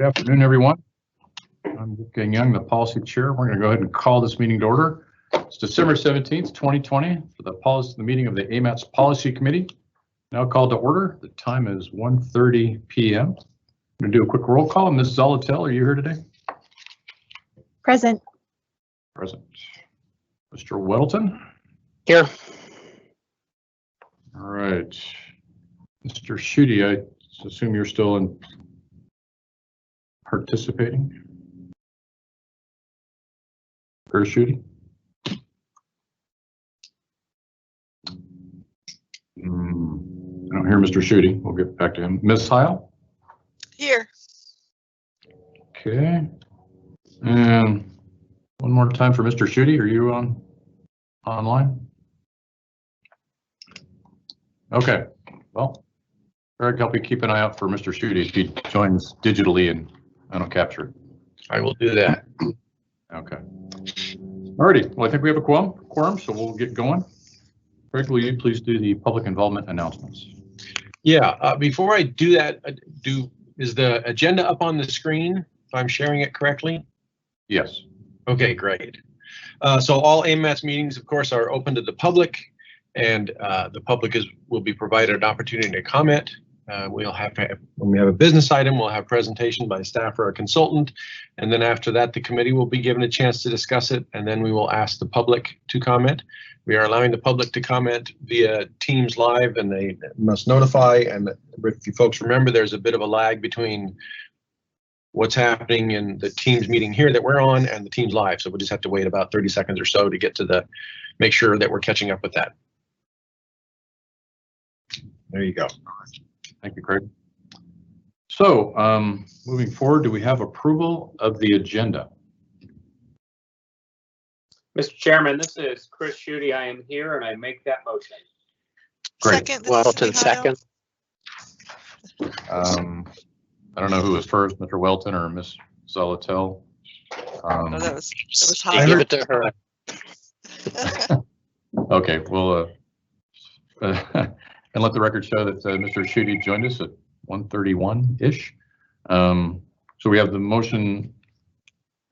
Good afternoon, everyone. I'm Dick Young, the policy chair. We're going to go ahead and call this meeting to order. It's December 17th, 2020 for the meeting of the AMATS Policy Committee. Now called to order. The time is 1:30 p.m. I'm going to do a quick roll call. Ms. Zolotel, are you here today? Present. Present. Mr. Weddleton? Here. All right. Mr. Schutte, I assume you're still participating? Or Schutte? I don't hear Mr. Schutte. We'll get back to him. Ms. Heil? Here. Okay. And one more time for Mr. Schutte. Are you online? Okay. Well, Greg, help you keep an eye out for Mr. Schutte if he joins digitally and I don't capture it. I will do that. Okay. Alrighty. Well, I think we have a quorum, so we'll get going. Greg, will you please do the public involvement announcements? Yeah. Before I do that, is the agenda up on the screen if I'm sharing it correctly? Yes. Okay, great. So all AMATS meetings, of course, are open to the public, and the public will be provided an opportunity to comment. When we have a business item, we'll have presentation by staff or a consultant, and then after that, the committee will be given a chance to discuss it, and then we will ask the public to comment. We are allowing the public to comment via Teams Live, and they must notify. And if you folks remember, there's a bit of a lag between what's happening in the Teams meeting here that we're on and the Teams Live, so we'll just have to wait about 30 seconds or so to get to make sure that we're catching up with that. There you go. Thank you, Craig. So moving forward, do we have approval of the agenda? Mr. Chairman, this is Chris Schutte. I am here and I make that motion. Great. Second. Weddleton, second. I don't know who was first, Mr. Welton or Ms. Zolotel. Oh, that was I give it to her. Okay, well, and let the record show that Mr. Schutte joined us at 1:31-ish. So we have the motion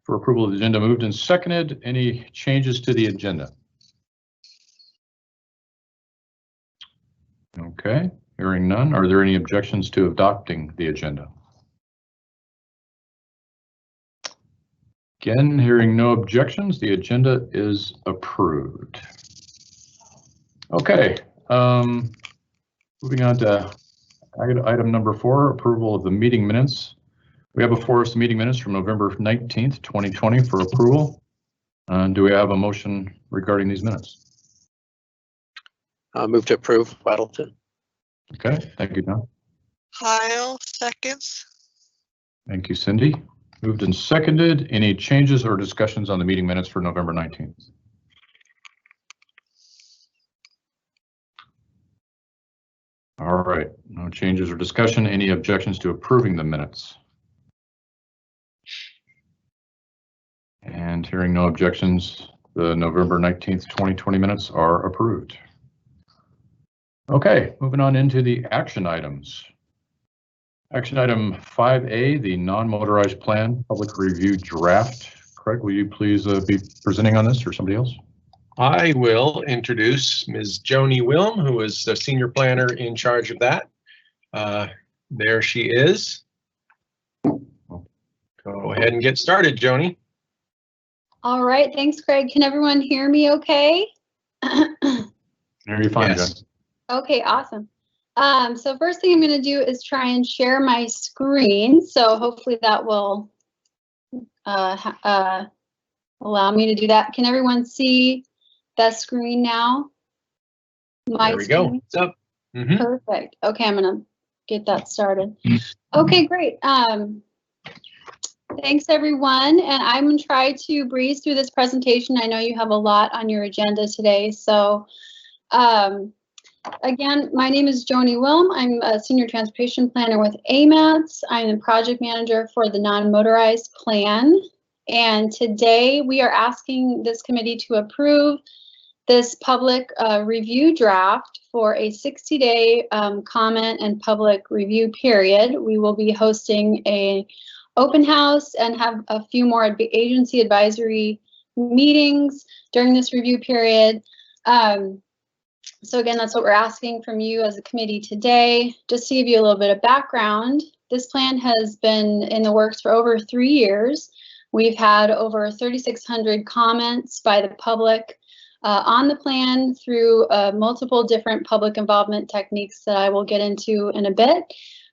for approval of the agenda moved and seconded. Any changes to the agenda? Okay, hearing none. Are there any objections to adopting the agenda? Again, hearing no objections, the agenda is approved. Okay, moving on to item number 4, approval of the meeting minutes. We have before us the meeting minutes from November 19th, 2020 for approval. Do we have a motion regarding these minutes? Move to approve, Weddleton. Okay, thank you, John. Heil, seconds. Thank you, Cindy. Moved and seconded. Any changes or discussions on the meeting minutes for November 19th? All right, no changes or discussion. Any objections to approving the minutes? And hearing no objections, the November 19th, 2020 minutes are approved. Okay, moving on into the action items. Action item 5A, the non-motorized plan public review draft. Craig, will you please be presenting on this or somebody else? I will introduce Ms. Joni Wilm, who is the senior planner in charge of that. There she is. Go ahead and get started, Joni. All right, thanks, Craig. Can everyone hear me okay? Hear you fine, Yes. Jen. Okay, awesome. So first thing I'm going to do is try and share my screen. So hopefully that will allow me to do that. Can everyone see that screen now? There we go. What's up? Mm-hmm. Perfect. Okay, I'm going to get that started. Okay, great. Thanks, everyone. And I'm going to try to breeze through this presentation. I know you have a lot on your agenda today. So again, my name is Joni Wilm. I'm a senior transportation planner with AMATS. I'm the project manager for the non-motorized plan. And today we are asking this committee to approve this public review draft for a 60-day comment and public review period. We will be hosting a open house and have a few more agency advisory meetings during this review period. So again, that's what we're asking from you as a committee today. Just to give you a little bit of background, this plan has been in the works for over 3 years. We've had over 3,600 comments by the public on the plan through multiple different public involvement techniques that I will get into in a bit.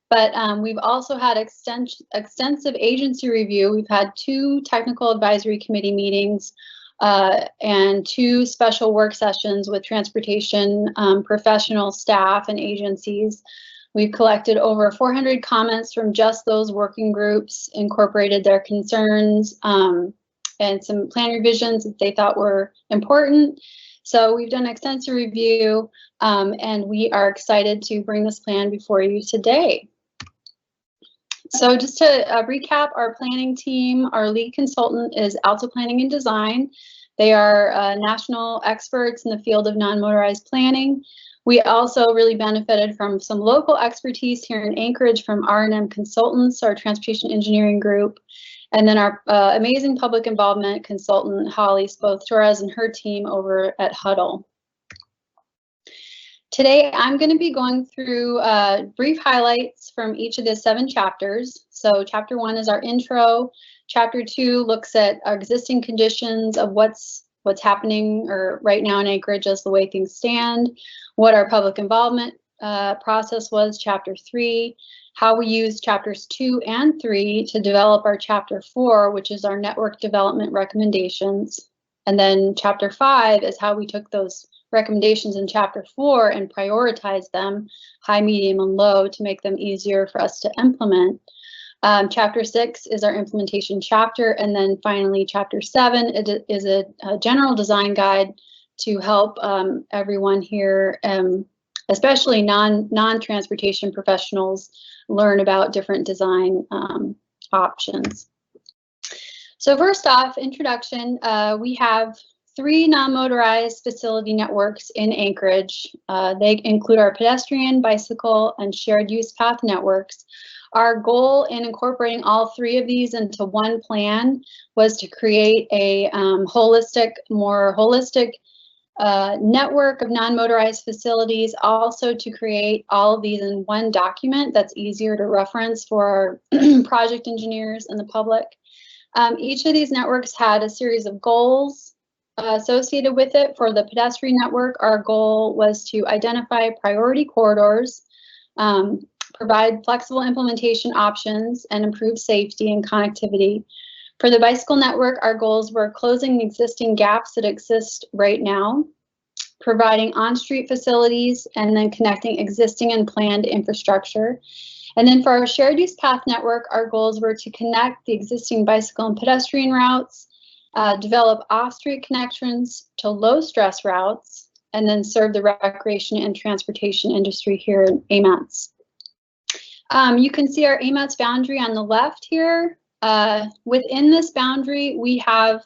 But we've also had extensive agency review. We've had 2 technical advisory committee meetings and 2 special work sessions with transportation professional staff and agencies. We've collected over 400 comments from just those working groups, incorporated their concerns and some plan revisions that they thought were important. So we've done extensive review and we are excited to bring this plan before you today. So just to recap our planning team, our lead consultant is Alta Planning and Design. They are national experts in the field of non-motorized planning. We also really benefited from some local expertise here in Anchorage from R&M Consultants, our transportation engineering group, and then our amazing public involvement consultant, Holly Spoth-Torres, and her team over at Huddle. Today, I'm going to be going through brief highlights from each of the 7 chapters. So chapter 1 is our intro. Chapter 2 looks at our existing conditions of what's happening or right now in Anchorage as the way things stand, what our public involvement process was. Chapter 3, how we use chapters 2 and 3 to develop our chapter 4, which is our network development recommendations. And then chapter 5 is how we took those recommendations in chapter 4 and prioritize them high, medium, and low to make them easier for us to implement. Chapter 6 is our implementation chapter, and then finally chapter 7 is a general design guide to help everyone here, especially non-transportation professionals, learn about different design options. So first off, introduction, we have 3 non-motorized facility networks in Anchorage. They include our pedestrian, bicycle, and shared use path networks. Our goal in incorporating all 3 of these into one plan was to create a more holistic network of non-motorized facilities, also to create all of these in one document that's easier to reference for our project engineers and the public. Each of these networks had a series of goals associated with it. For the pedestrian network, our goal was to identify priority corridors, provide flexible implementation options, and improve safety and connectivity. For the bicycle network, our goals were closing existing gaps that exist right now, providing on-street facilities, and then connecting existing and planned infrastructure. And then for our shared use path network, our goals were to connect the existing bicycle and pedestrian routes, develop off-street connections to low-stress routes, and then serve the recreation and transportation industry here in AMATS. You can see our AMATS boundary on the left here. Within this boundary, we have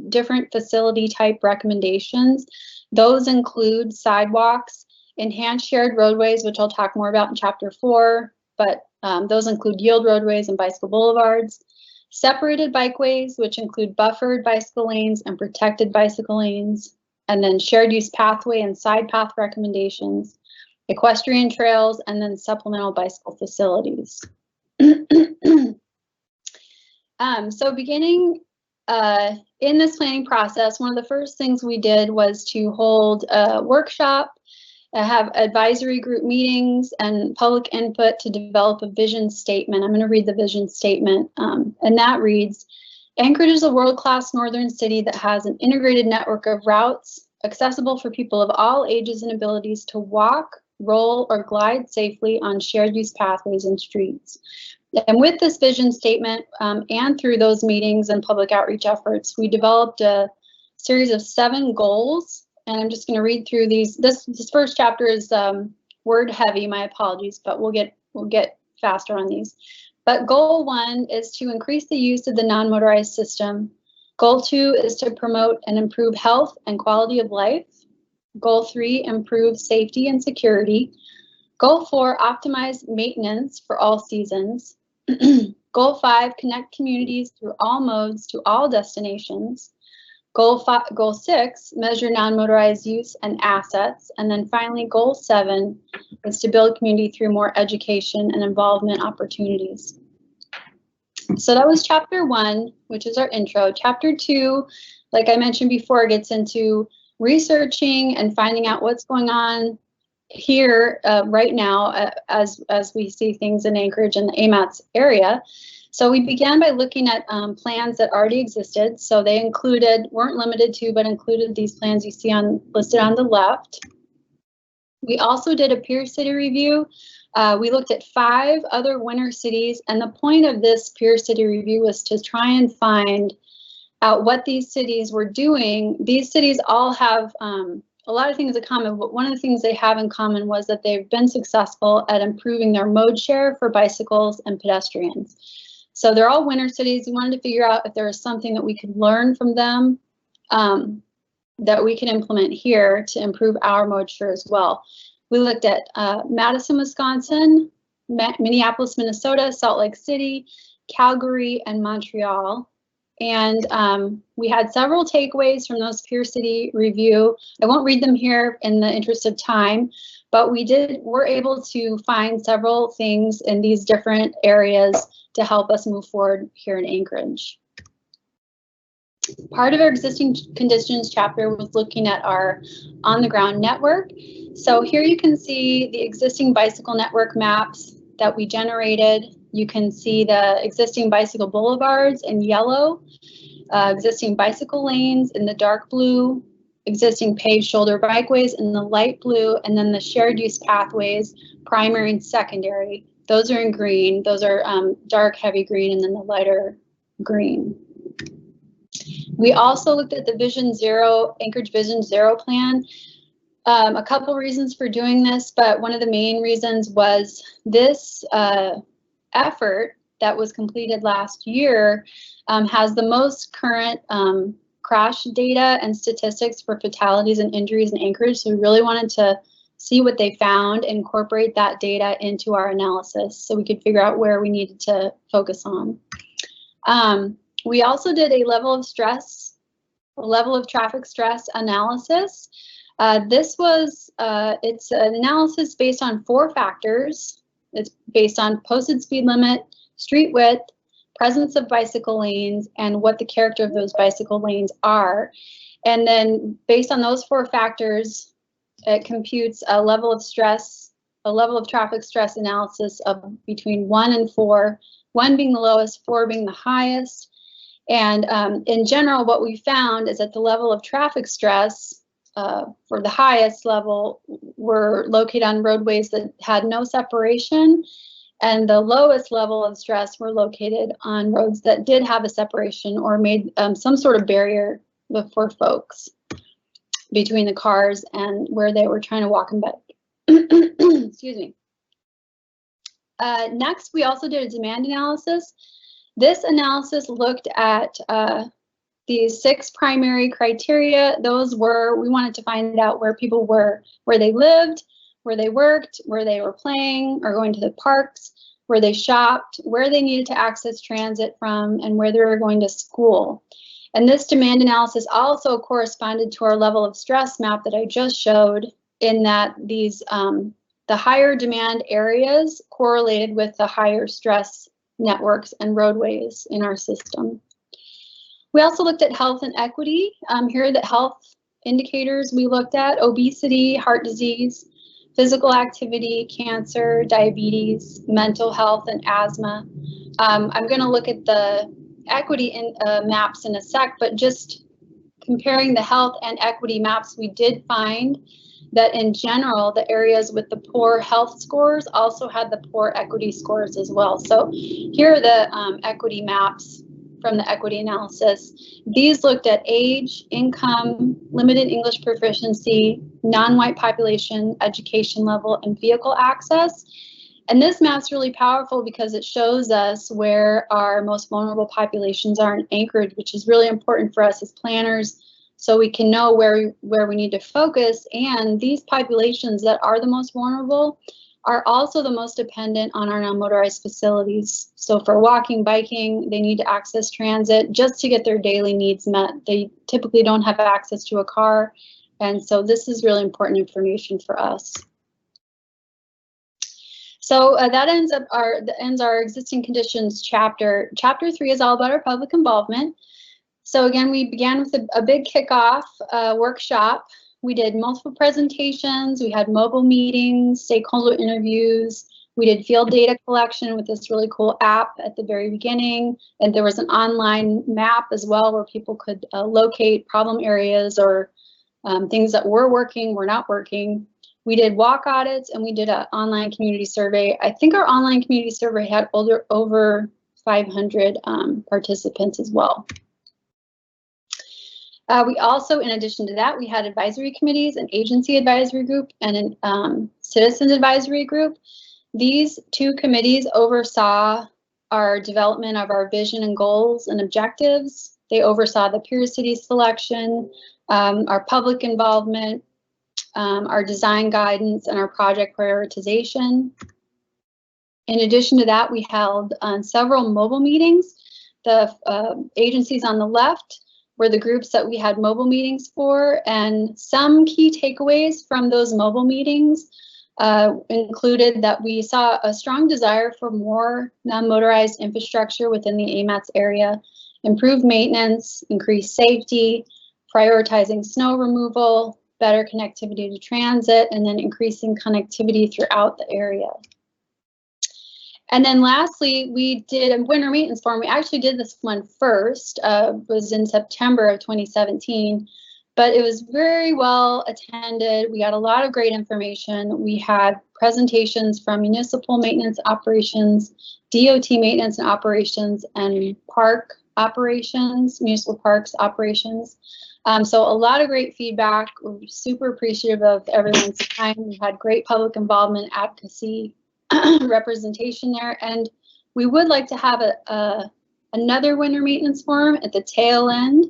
different facility type recommendations. Those include sidewalks, enhanced shared roadways, which I'll talk more about in chapter 4, but those include yield roadways and bicycle boulevards, separated bikeways, which include buffered bicycle lanes and protected bicycle lanes, and then shared use pathway and side path recommendations, equestrian trails, and then supplemental bicycle facilities. So beginning in this planning process, one of the first things we did was to hold a workshop, have advisory group meetings, and public input to develop a vision statement. I'm going to read the vision statement, and that reads, Anchorage is a world-class northern city that has an integrated network of routes accessible for people of all ages and abilities to walk, roll, or glide safely on shared use pathways and streets. And with this vision statement and through those meetings and public outreach efforts, we developed a series of 7 goals. And I'm just going to read through these. This first chapter is word heavy, my apologies, but we'll get faster on these. But goal 1 is to increase the use of the non-motorized system. Goal 2 is to promote and improve health and quality of life. Goal 3, improve safety and security. Goal 4, optimize maintenance for all seasons. Goal 5, connect communities through all modes to all destinations. Goal 6, measure non-motorized use and assets. And then finally, Goal 7 is to build community through more education and involvement opportunities. So that was Chapter 1, which is our intro. Chapter 2, like I mentioned before, gets into researching and finding out what's going on here right now as we see things in Anchorage and the AMATS area. So we began by looking at plans that already existed. So they weren't limited to, but included these plans you see listed on the left. We also did a peer city review. We looked at 5 other winner cities, and the point of this peer city review was to try and find out what these cities were doing. These cities all have a lot of things in common, but one of the things they have in common was that they've been successful at improving their mode share for bicycles and pedestrians. So they're all winner cities. We wanted to figure out if there was something that we could learn from them that we can implement here to improve our mode share as well. We looked at Madison, Wisconsin, Minneapolis, Minnesota, Salt Lake City, Calgary, and Montreal. And we had several takeaways from those peer city review. I won't read them here in the interest of time, but we're able to find several things in these different areas to help us move forward here in Anchorage. Part of our existing conditions chapter was looking at our on-the-ground network. So here you can see the existing bicycle network maps that we generated. You can see the existing bicycle boulevards in yellow, existing bicycle lanes in the dark blue, existing paved shoulder bikeways in the light blue, and then the shared use pathways, primary and secondary. Those are in green. Those are dark heavy green, and then the lighter green. We also looked at the Anchorage Vision Zero plan. A couple reasons for doing this, but one of the main reasons was this effort that was completed last year has the most current crash data and statistics for fatalities and injuries in Anchorage. So we really wanted to see what they found, incorporate that data into our analysis so we could figure out where we needed to focus on. We also did a level of traffic stress analysis. It's an analysis based on 4 factors. It's based on posted speed limit, street width, presence of bicycle lanes, and what the character of those bicycle lanes are. And then based on those 4 factors, it computes a level of traffic stress analysis of between 1 and 4, 1 being the lowest, 4 being the highest. And in general, what we found is that the level of traffic stress for the highest level were located on roadways that had no separation, and the lowest level of stress were located on roads that did have a separation or made some sort of barrier for folks between the cars and where they were trying to walk and bike. Excuse me. Next, we also did a demand analysis. This analysis looked at these 6 primary criteria. We wanted to find out where people were, where they lived, where they worked, where they were playing or going to the parks, where they shopped, where they needed to access transit from, and where they were going to school. And this demand analysis also corresponded to our level of stress map that I just showed, in that these the higher demand areas correlated with the higher stress networks and roadways in our system. We also looked at health and equity. Here are the health indicators we looked at: obesity, heart disease, physical activity, cancer, diabetes, mental health, and asthma. I'm going to look at the equity maps in a sec, but just comparing the health and equity maps, we did find that in general, the areas with the poor health scores also had the poor equity scores as well. So here are the equity maps from the equity analysis. These looked at age, income, limited English proficiency, non-white population, education level, and vehicle access. And this map's really powerful because it shows us where our most vulnerable populations are in Anchorage, which is really important for us as planners, so we can know where we need to focus. And these populations that are the most vulnerable are also the most dependent on our non-motorized facilities. So for walking, biking, they need to access transit just to get their daily needs met. They typically don't have access to a car, and so this is really important information for us. So that ends our existing conditions chapter. Chapter 3 is all about our public involvement. So again, we began with a big kickoff workshop. We did multiple presentations, we had mobile meetings, stakeholder interviews, we did field data collection with this really cool app at the very beginning, and there was an online map as well where people could locate problem areas or things that were working, were not working. We did walk audits, and we did an online community survey. I think our online community survey had over 500 participants as well. We also, in addition to that, we had advisory committees, an agency advisory group, and a citizens advisory group. These two committees oversaw our development of our vision and goals and objectives. They oversaw the peer city selection, our public involvement, our design guidance, and our project prioritization. In addition to that, we held several mobile meetings. The agencies on the left were the groups that we had mobile meetings for, and some key takeaways from those mobile meetings included that we saw a strong desire for more non-motorized infrastructure within the AMATS area, improved maintenance, increased safety, prioritizing snow removal, better connectivity to transit, and then increasing connectivity throughout the area. And then lastly, we did a winter maintenance forum. We actually did this one first, was in September of 2017, but it was very well attended. We got a lot of great information. We had presentations from municipal maintenance operations, DOT maintenance and operations, and park operations, municipal parks operations. So a lot of great feedback. We're super appreciative of everyone's time. We had great public involvement, advocacy, representation there, and we would like to have another winter maintenance forum at the tail end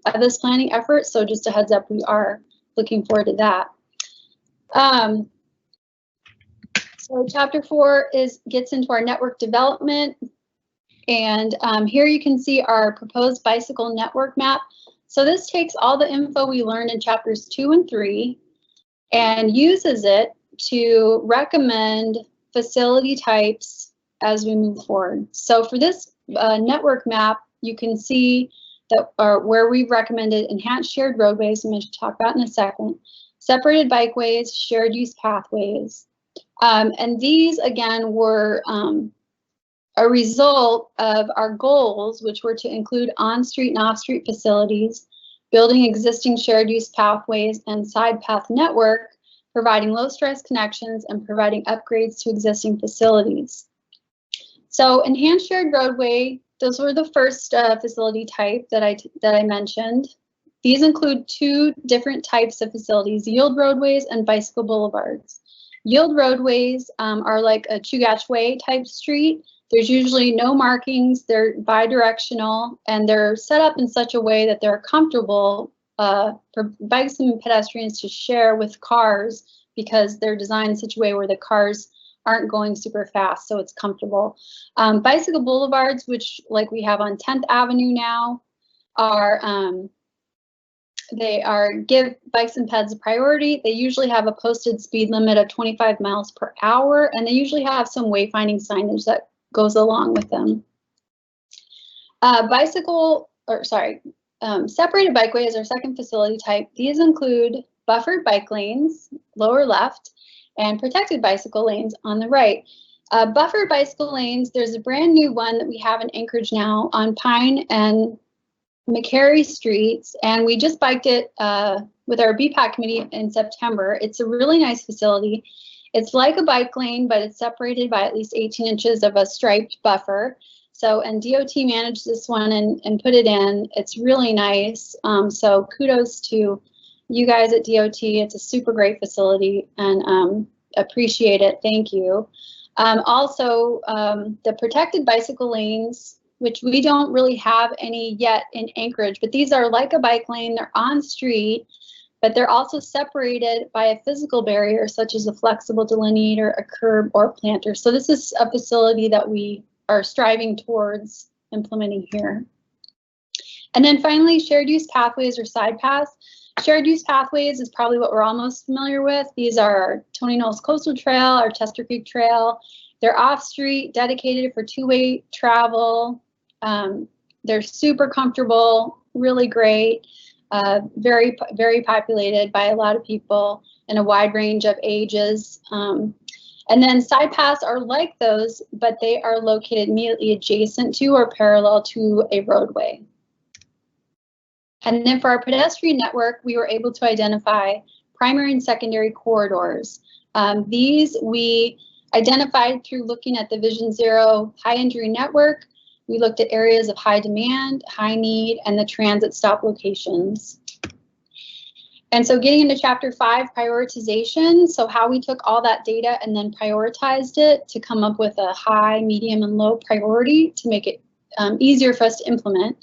of this planning effort. So just a heads up, we are looking forward to that. So chapter 4 gets into our network development, and here you can see our proposed bicycle network map. So this takes all the info we learned in chapters 2 and 3 and uses it to recommend facility types as we move forward. So for this network map, you can see that where we've recommended enhanced shared roadways, I'm going to talk about in a second, separated bikeways, shared use pathways. And these, again, were a result of our goals, which were to include on-street and off-street facilities, building existing shared use pathways and side path network, providing low stress connections, and providing upgrades to existing facilities. So enhanced shared roadway, those were the first facility type that I mentioned. These include 2 different types of facilities, yield roadways and bicycle boulevards. Yield roadways are like a Chugach Way type street. There's usually no markings, they're bi-directional, and they're set up in such a way that they're comfortable for bikes and pedestrians to share with cars, because they're designed in such a way where the cars aren't going super fast, so it's comfortable. Bicycle boulevards, which like we have on 10th Avenue now, are give bikes and peds a priority. They usually have a posted speed limit of 25 miles per hour, and they usually have some wayfinding signage that goes along with them. Separated bikeway is our second facility type. These include buffered bike lanes, lower left, and protected bicycle lanes on the right. Buffered bicycle lanes, there's a brand new one that we have in Anchorage now on Pine and McCary Streets, and we just biked it with our BPAC committee in September. It's a really nice facility. It's like a bike lane, but it's separated by at least 18 inches of a striped buffer. So, and DOT managed this one and put it in. It's really nice. So kudos to you guys at DOT. It's a super great facility, and appreciate it. Thank you. Also, the protected bicycle lanes, which we don't really have any yet in Anchorage, but these are like a bike lane. They're on street. but they're also separated by a physical barrier, such as a flexible delineator, a curb, or planter. So this is a facility that we are striving towards implementing here. And then finally, shared use pathways or side paths. Shared use pathways is probably what we're all most familiar with. These are our Tony Knowles Coastal Trail, our Chester Creek Trail. They're off-street, dedicated for two-way travel. They're super comfortable, really great, very, very populated by a lot of people in a wide range of ages. And then side paths are like those, but they are located immediately adjacent to or parallel to a roadway. And then for our pedestrian network, we were able to identify primary and secondary corridors. These we identified through looking at the Vision Zero high injury network. We looked at areas of high demand, high need, and the transit stop locations. And so getting into Chapter 5, prioritization, so how we took all that data and then prioritized it to come up with a high, medium, and low priority to make it easier for us to implement.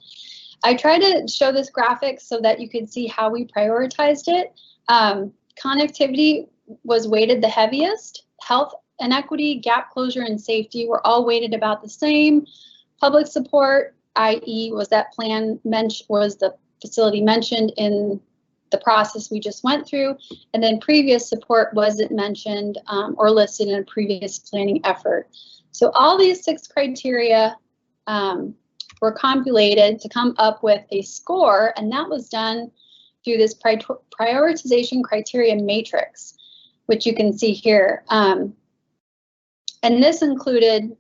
I tried to show this graphic so that you could see how we prioritized it. Connectivity was weighted the heaviest. Health and equity, gap closure, and safety were all weighted about the same. Public support, i.e. was that plan was the facility mentioned in the process we just went through, and then previous support wasn't mentioned or listed in a previous planning effort. So all these 6 criteria were compulated to come up with a score, and that was done through this prioritization criteria matrix, which you can see here. And this included,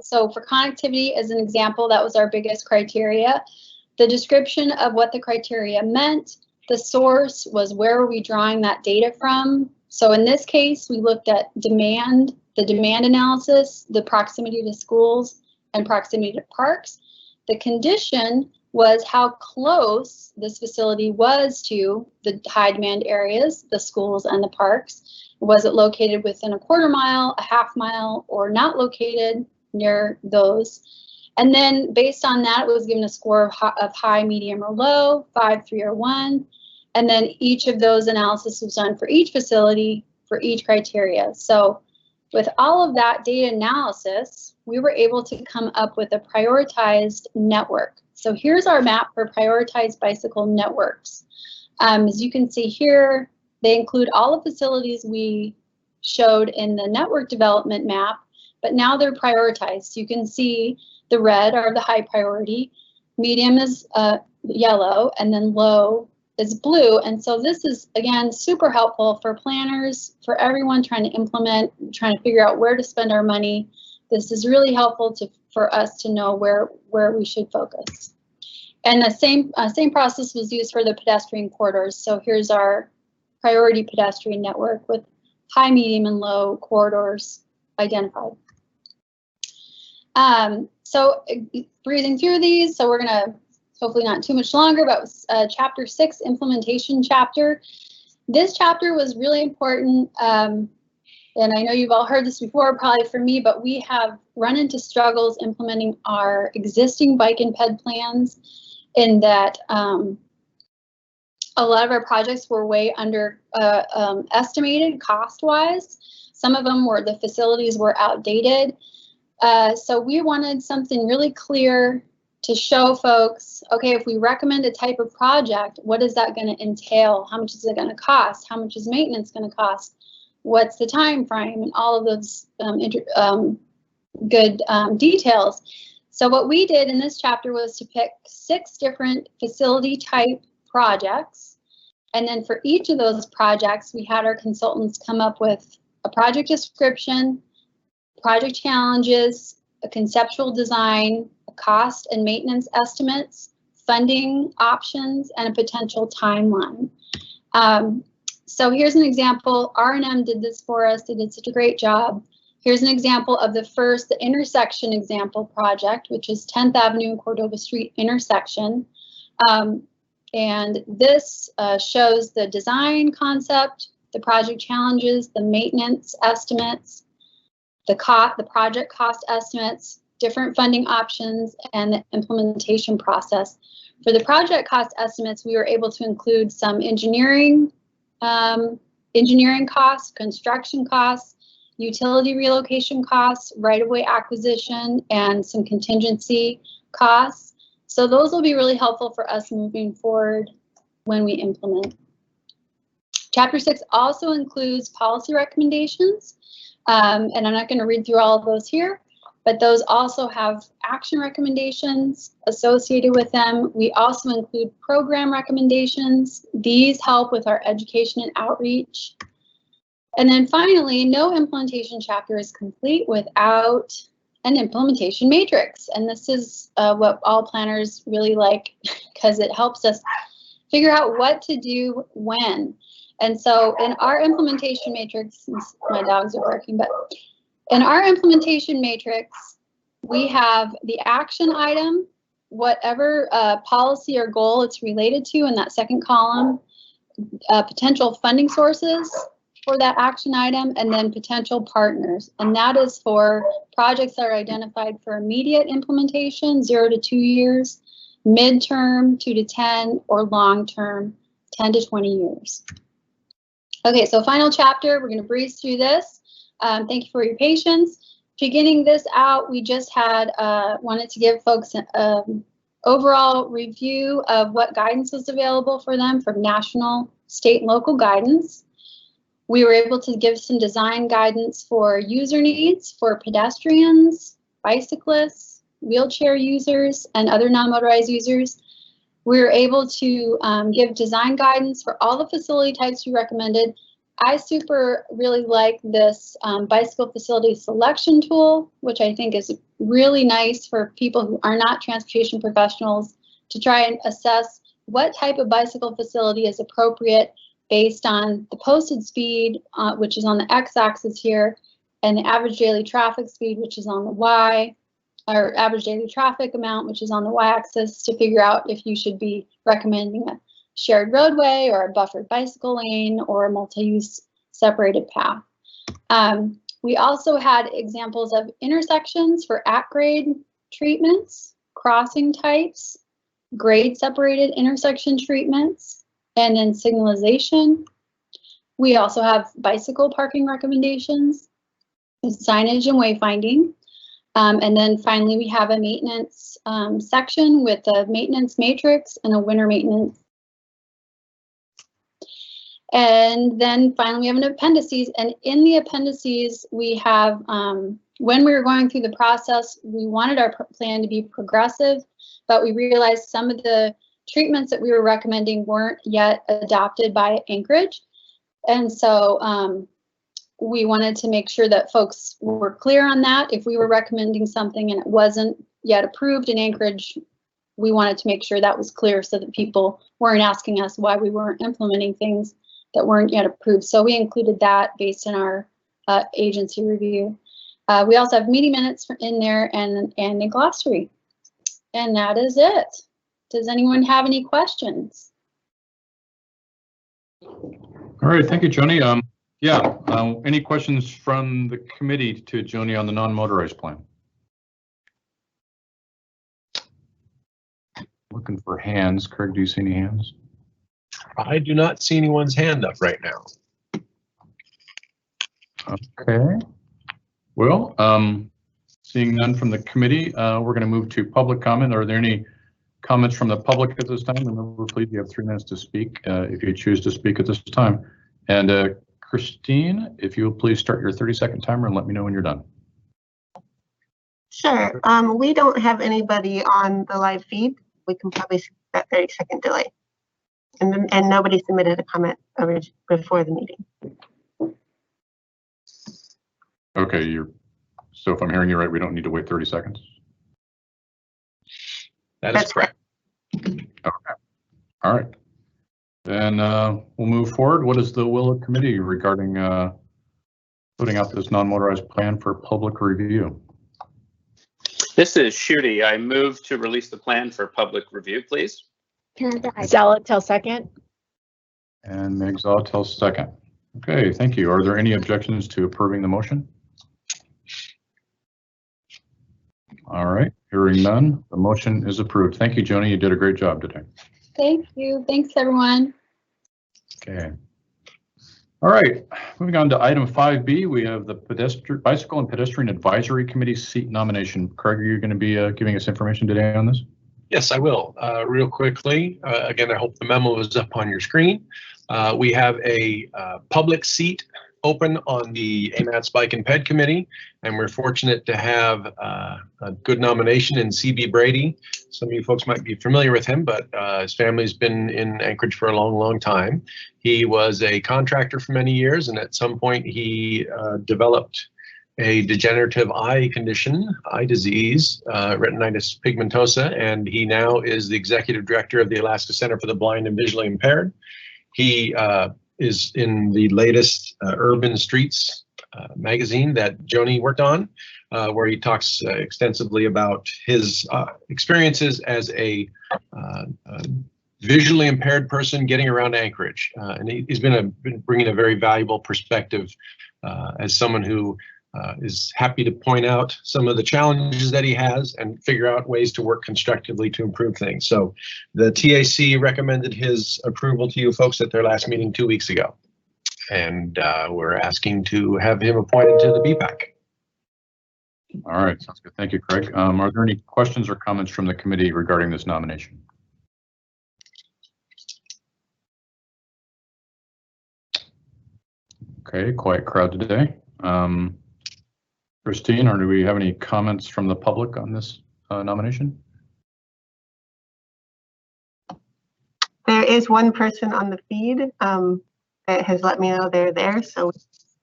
so for connectivity as an example, that was our biggest criteria. The description of what the criteria meant. The source was where are we drawing that data from. So in this case, we looked at demand, the demand analysis, the proximity to schools, and proximity to parks. The condition was how close this facility was to the high demand areas, the schools and the parks. Was it located within a quarter mile, a half mile, or not located near those? And then based on that, it was given a score of high, medium, or low, 5, 3, or 1. And then each of those analysis was done for each facility for each criteria. So with all of that data analysis, we were able to come up with a prioritized network. So here's our map for prioritized bicycle networks. As you can see here, they include all the facilities we showed in the network development map, but now they're prioritized. You can see the red are the high priority, medium is yellow, and then low is blue. And so this is, again, super helpful for planners, for everyone trying to implement, trying to figure out where to spend our money. This is really helpful for us to know where we should focus. And the same process was used for the pedestrian corridors. So here's our priority pedestrian network with high, medium, and low corridors identified. So breezing through these, so we're gonna hopefully not too much longer, but Chapter 6, implementation chapter. This chapter was really important, and I know you've all heard this before, probably for me, but we have run into struggles implementing our existing bike and ped plans in that a lot of our projects were way under estimated cost-wise. Some of them were, the facilities were outdated. So we wanted something really clear to show folks, okay, if we recommend a type of project, what is that going to entail? How much is it going to cost? How much is maintenance going to cost? What's the time frame? And all of those good details. So what we did in this chapter was to pick 6 different facility type projects. And then for each of those projects, we had our consultants come up with a project description, project challenges, a conceptual design, a cost and maintenance estimates, funding options, and a potential timeline. So here's an example. R&M did this for us. They did such a great job. Here's an example of the intersection example project, which is 10th Avenue and Cordova Street intersection. And this shows the design concept, the project challenges, the maintenance estimates, the project cost estimates, different funding options, and the implementation process. For the project cost estimates, we were able to include some engineering costs, construction costs, utility relocation costs, right-of-way acquisition, and some contingency costs. So those will be really helpful for us moving forward when we implement. Chapter 6 also includes policy recommendations, and I'm not going to read through all of those here, but those also have action recommendations associated with them. We also include program recommendations. These help with our education and outreach. And then finally, no implementation chapter is complete without an implementation matrix. And this is what all planners really like because it helps us figure out what to do when. And so in our implementation matrix, since my dogs are barking, but in our implementation matrix, we have the action item, whatever policy or goal it's related to in that second column, potential funding sources for that action item, and then potential partners. And that is for projects that are identified for immediate implementation, 0 to 2 years, midterm, 2 to 10, or long-term, 10 to 20 years. Okay, so final chapter, we're going to breeze through this. Thank you for your patience. Beginning this out, we just had wanted to give folks an overall review of what guidance was available for them from national, state, and local guidance. We were able to give some design guidance for user needs for pedestrians, bicyclists, wheelchair users, and other non-motorized users. We were able to give design guidance for all the facility types we recommended. I super really like this bicycle facility selection tool, which I think is really nice for people who are not transportation professionals to try and assess what type of bicycle facility is appropriate based on the posted speed, which is on the x-axis here, and the average daily traffic speed, which is on the y, or average daily traffic amount, which is on the y-axis, to figure out if you should be recommending a shared roadway or a buffered bicycle lane or a multi-use separated path. We also had examples of intersections for at-grade treatments, crossing types, grade separated intersection treatments, and then signalization. We also have bicycle parking recommendations, signage and wayfinding. And then finally, we have a maintenance section with a maintenance matrix and a winter maintenance. And then finally, we have an appendices. And in the appendices, we have, when we were going through the process, we wanted our plan to be progressive, but we realized some of the treatments that we were recommending weren't yet adopted by Anchorage. And so we wanted to make sure that folks were clear on that. If we were recommending something and it wasn't yet approved in Anchorage, we wanted to make sure that was clear so that people weren't asking us why we weren't implementing things that weren't yet approved. So we included that based on our agency review. We also have meeting minutes in there and a glossary. And that is it. Does anyone have any questions? All right, thank you, Joni. Any questions from the committee to Joni on the non-motorized plan? Looking for hands. Craig, do you see any hands? I do not see anyone's hand up right now. Okay. Well, seeing none from the committee, we're going to move to public comment. Are there any comments from the public at this time? Remember, please, you have 3 minutes to speak if you choose to speak at this time. And Christine, if you will please start your 30-second timer and let me know when you're done. Sure. We don't have anybody on the live feed. We can probably see that 30-second delay. And nobody submitted a comment before the meeting. Okay, so if I'm hearing you right, we don't need to wait 30 seconds? That's correct. Okay. All right. Then we'll move forward. What is the will of committee regarding putting out this non-motorized plan for public review? This is Shooty. I move to release the plan for public review, please. Zalatel second. And Meg Zalatel second. Okay, thank you. Are there any objections to approving the motion? All right, hearing none, the motion is approved. Thank you, Joni. You did a great job today. Thank you. Thanks, everyone. Okay. All right, moving on to item 5B, we have the Bicycle and Pedestrian Advisory Committee seat nomination. Craig, are you going to be giving us information today on this? Yes, I will. Real quickly, again, I hope the memo is up on your screen. We have a public seat open on the AMATS Bike and Ped Committee, and we're fortunate to have a good nomination in CB Brady. Some of you folks might be familiar with him, but his family's been in Anchorage for a long, long time. He was a contractor for many years, and at some point he developed a degenerative eye condition, eye disease, retinitis pigmentosa, and he now is the executive director of the Alaska Center for the Blind and Visually Impaired. He is in the latest Urban Streets magazine that Joni worked on, where he talks extensively about his experiences as a visually impaired person getting around Anchorage. And he's been bringing a very valuable perspective as someone who is happy to point out some of the challenges that he has and figure out ways to work constructively to improve things. So the TAC recommended his approval to you folks at their last meeting 2 weeks ago. And we're asking to have him appointed to the BPAC. All right, sounds good. Thank you, Craig. Are there any questions or comments from the committee regarding this nomination? Okay, quiet crowd today. Christine, or do we have any comments from the public on this nomination? There is one person on the feed that has let me know they're there, so we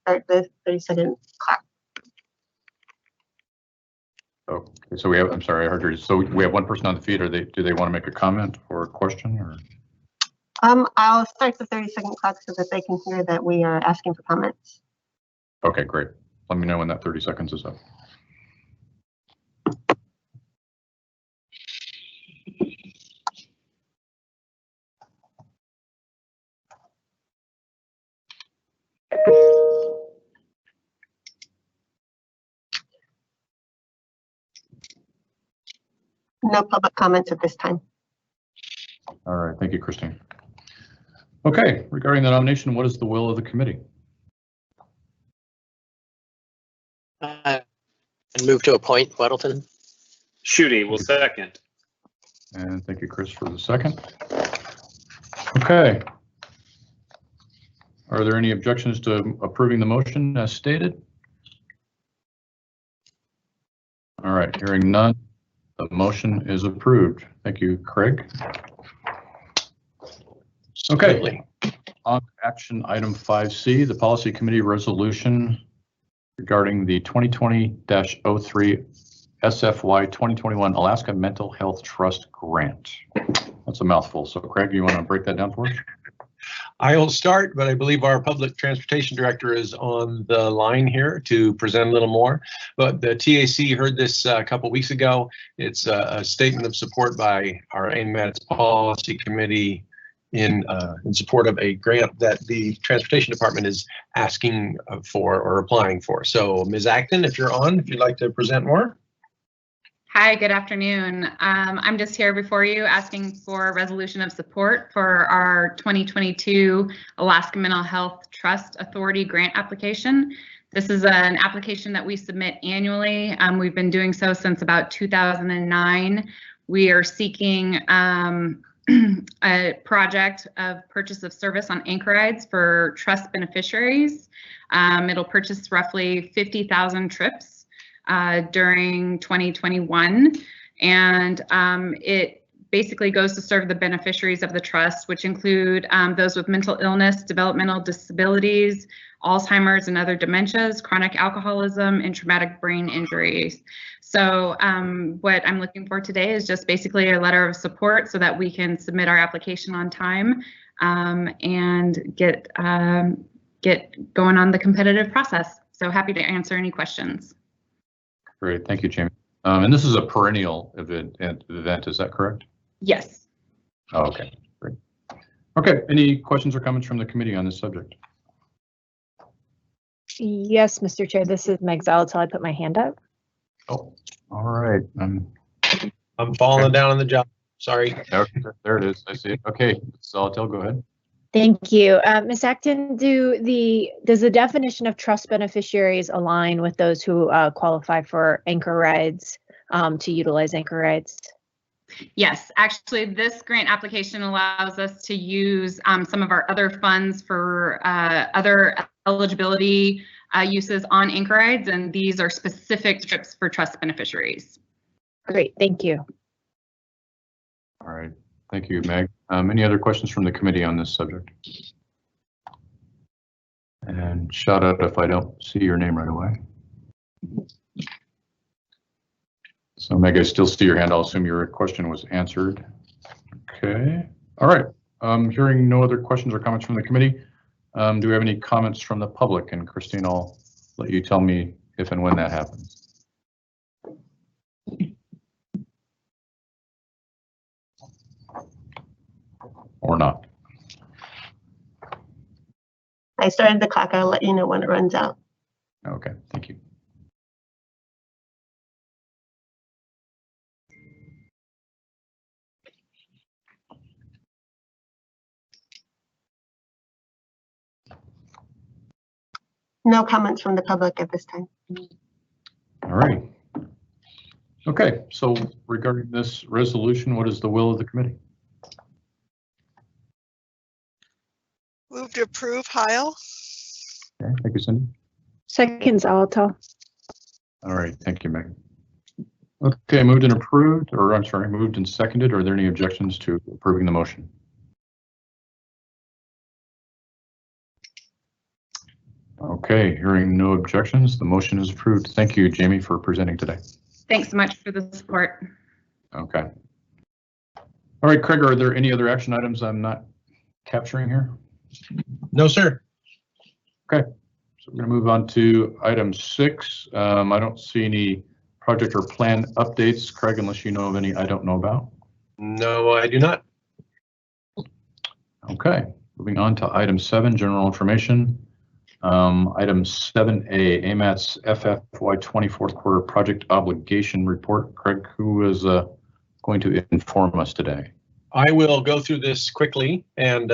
start the 30-second clock. Okay, so we have, I'm sorry, I heard you. So we have one person on the feed. Do they want to make a comment or a question, or? I'll start the 30-second clock so that they can hear that we are asking for comments. Okay, great. Let me know when that 30 seconds is up. No public comments at this time. All right, thank you, Christine. Okay, regarding the nomination, what is the will of the committee? I move to appoint Weddleton. Shooty will second. And thank you, Chris, for the second. Okay. Are there any objections to approving the motion as stated? All right, hearing none, the motion is approved. Thank you, Craig. Okay, on action item 5C, the policy committee resolution regarding the 2020-03 SFY 2021 Alaska Mental Health Trust Grant. That's a mouthful. So Craig, you want to break that down for us? I'll start, but I believe our public transportation director is on the line here to present a little more. But the TAC heard this a couple weeks ago. It's a statement of support by our AMATS policy committee in support of a grant that the transportation department is asking for or applying for. So Ms. Acton, if you're on, if you'd like to present more. Hi, good afternoon. I'm just here before you asking for a resolution of support for our 2022 Alaska Mental Health Trust Authority grant application. This is an application that we submit annually. We've been doing so since about 2009. We are seeking a project of purchase of service on anchor rides for trust beneficiaries. It'll purchase roughly 50,000 trips during 2021, and it basically goes to serve the beneficiaries of the trust, which include those with mental illness, developmental disabilities, Alzheimer's and other dementias, chronic alcoholism, and traumatic brain injuries. So what I'm looking for today is just basically a letter of support so that we can submit our application on time and get going on the competitive process. So happy to answer any questions. Great, thank you, Jamie. And this is a perennial event, is that correct? Yes. Oh, okay, great. Okay, any questions or comments from the committee on this subject? Yes, Mr. Chair, this is Meg Zalatel. I put my hand up. Oh, All right. I'm falling down on the job. Sorry. Okay, there it is. I see it. Okay, Zalatel, go ahead. Thank you. Ms. Acton, does the definition of trust beneficiaries align with those who qualify for anchor rides, to utilize anchor rides? Yes, actually, this grant application allows us to use some of our other funds for other eligibility uses on anchor rides, and these are specific trips for trust beneficiaries. Great, thank you. All right. Thank you, Meg. Any other questions from the committee on this subject? And shout out if I don't see your name right away. So Meg, I still see your hand. I'll assume your question was answered. Okay. All right. Hearing no other questions or comments from the committee, do we have any comments from the public? And Christine, I'll let you tell me if and when that happens. Or not. I started the clock. I'll let you know when it runs out. Okay, thank you. No comments from the public at this time. All right. Okay, so regarding this resolution, what is the will of the committee? Move to approve, Heil. Okay, thank you, Cindy. Second, Zalatel. All right, thank you, Meg. Okay, moved and approved, or I'm sorry, moved and seconded. Are there any objections to approving the motion? Okay, hearing no objections, the motion is approved. Thank you, Jamie, for presenting today. Thanks so much for the support. Okay. All right, Craig, are there any other action items I'm not capturing here? No, sir. Okay, so we're going to move on to item 6. I don't see any project or plan updates, Craig, unless you know of any I don't know about. No, I do not. Okay, moving on to item 7, general information. Item 7A, AMATS FFY20 fourth quarter project obligation report. Craig, who is going to inform us today? I will go through this quickly, and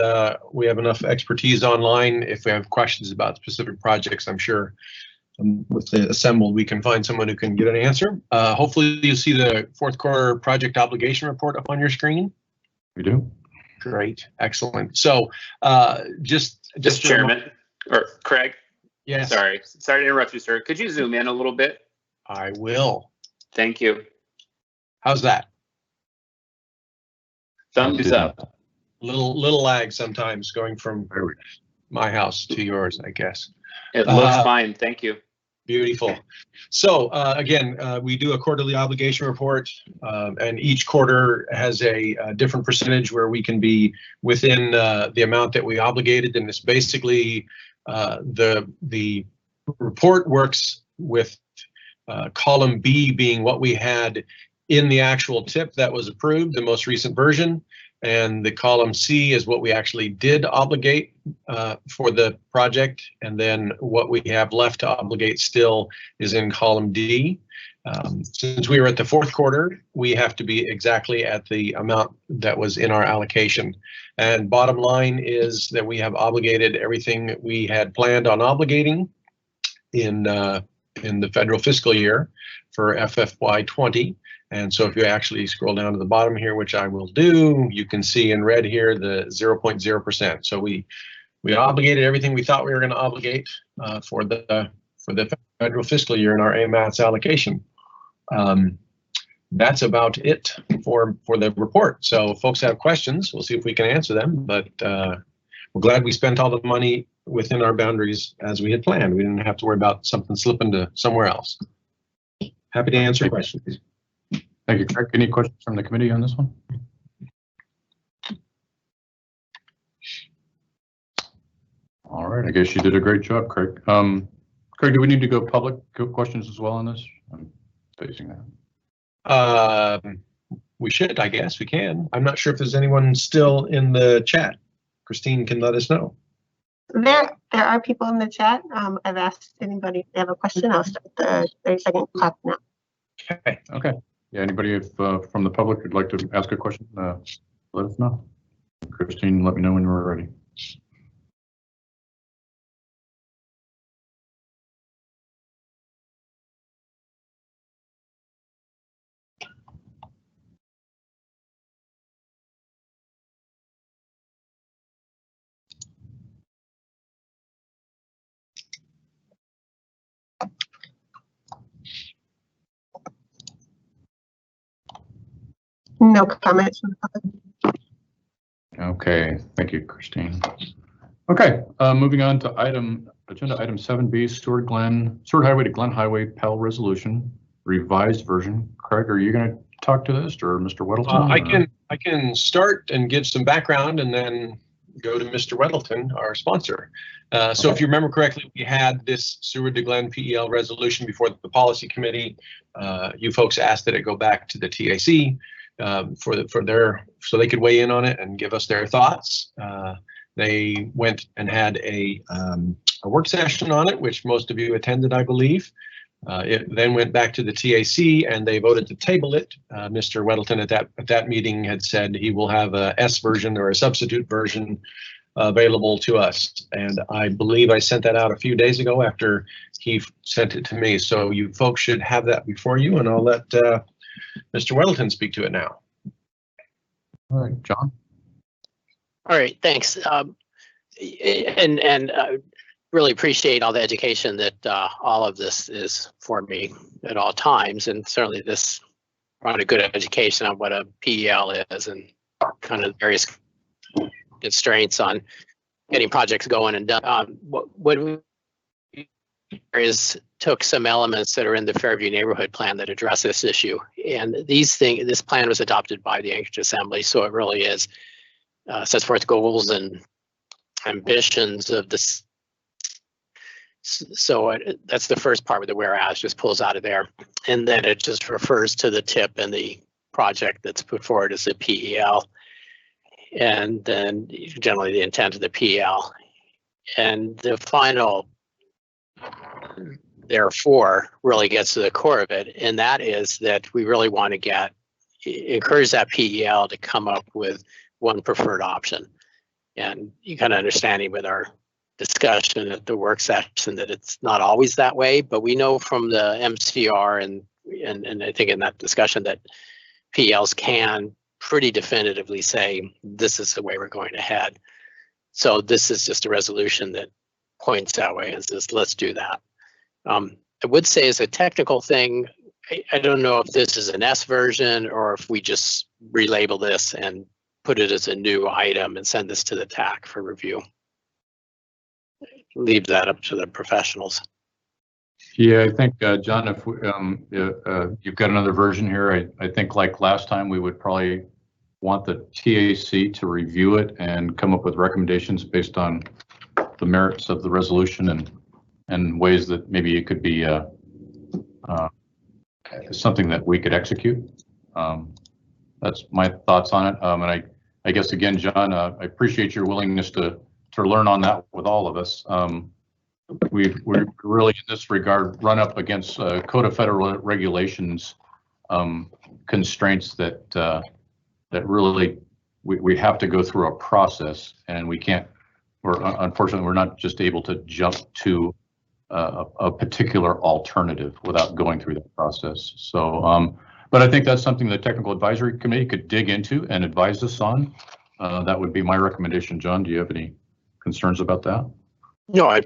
we have enough expertise online. If we have questions about specific projects, I'm sure with the assembled, we can find someone who can get an answer. Hopefully you see the fourth quarter project obligation report up on your screen. We do. Great, excellent. So just Chairman, or Craig. Yes. Sorry to interrupt you, sir. Could you zoom in a little bit? I will. Thank you. How's that? Thumbs up. Little lag sometimes going from my house to yours, I guess. It looks fine. Thank you. Beautiful. So again, we do a quarterly obligation report, and each quarter has a different percentage where we can be within the amount that we obligated. And it's basically the report works with column B being what we had in the actual tip that was approved, the most recent version, and the column C is what we actually did obligate for the project, and then what we have left to obligate still is in column D. Since we were at the fourth quarter, we have to be exactly at the amount that was in our allocation. And bottom line is that we have obligated everything we had planned on obligating in the federal fiscal year for FFY20. And so if you actually scroll down to the bottom here, which I will do, you can see in red here the 0.0%. So we obligated everything we thought we were going to obligate for the federal fiscal year in our AMATS allocation. That's about it for the report. So if folks have questions, we'll see if we can answer them. But we're glad we spent all the money within our boundaries as we had planned. We didn't have to worry about something slipping to somewhere else. Happy to answer questions. Thank you, Craig. Any questions from the committee on this one? All right, I guess you did a great job, Craig. Craig, do we need to go public questions as well on this? I'm facing that. We should, I guess we can. I'm not sure if there's anyone still in the chat. Christine can let us know. There are people in the chat. I've asked anybody if they have a question. I'll start the 30-second clock now. Okay. Okay. Yeah, anybody from the public who'd like to ask a question, let us know. Christine, let me know when we're ready. No comments from the public. Okay, thank you, Christine. Okay, moving on to agenda item 7B, Seward Highway to Glen Highway Pell Resolution, revised version. Craig, are you going to talk to this, or Mr. Weddleton? I can start and give some background and then go to Mr. Weddleton, our sponsor. So if you remember correctly, we had this Seward to Glen PEL resolution before the policy committee. You folks asked that it go back to the TAC so they could weigh in on it and give us their thoughts. They went and had a work session on it, which most of you attended, I believe. It then went back to the TAC and they voted to table it. Mr. Weddleton at that meeting had said he will have a S version or a substitute version available to us. And I believe I sent that out a few days ago after he sent it to me. So you folks should have that before you, and I'll let Mr. Weddleton speak to it now. All right, John. All right, thanks. Really appreciate all the education that all of this is for me at all times, and certainly this brought a good education on what a PEL is and kind of various constraints on getting projects going and done. What we took some elements that are in the Fairview Neighborhood Plan that address this issue, and this plan was adopted by the Anchorage Assembly, so it really is sets forth goals and ambitions of this. So that's the first part with the whereas, just pulls out of there. And then it just refers to the tip and the project that's put forward as a PEL. And then generally the intent of the PEL. And the final, therefore, really gets to the core of it. And that is that we really want to encourage that PEL to come up with one preferred option. And you kind of understanding with our discussion at the work session that it's not always that way, but we know from the MCR and I think in that discussion that PELs can pretty definitively say this is the way we're going to head. So this is just a resolution that points that way and says let's do that. I would say as a technical thing, I don't know if this is an S version or if we just relabel this and put it as a new item and send this to the TAC for review. Leave that up to the professionals. Yeah, I think, John, if you've got another version here, I think like last time, we would probably want the TAC to review it and come up with recommendations based on the merits of the resolution and ways that maybe it could be something that we could execute. That's my thoughts on it. And I guess, again, John, I appreciate your willingness to learn on that with all of us. We're really, in this regard, run up against Code of Federal Regulations constraints that really we have to go through a process, and we can't. Unfortunately, we're not just able to jump to a particular alternative without going through that process. So, but I think that's something the Technical Advisory Committee could dig into and advise us on. That would be my recommendation. John, do you have any concerns about that? No, I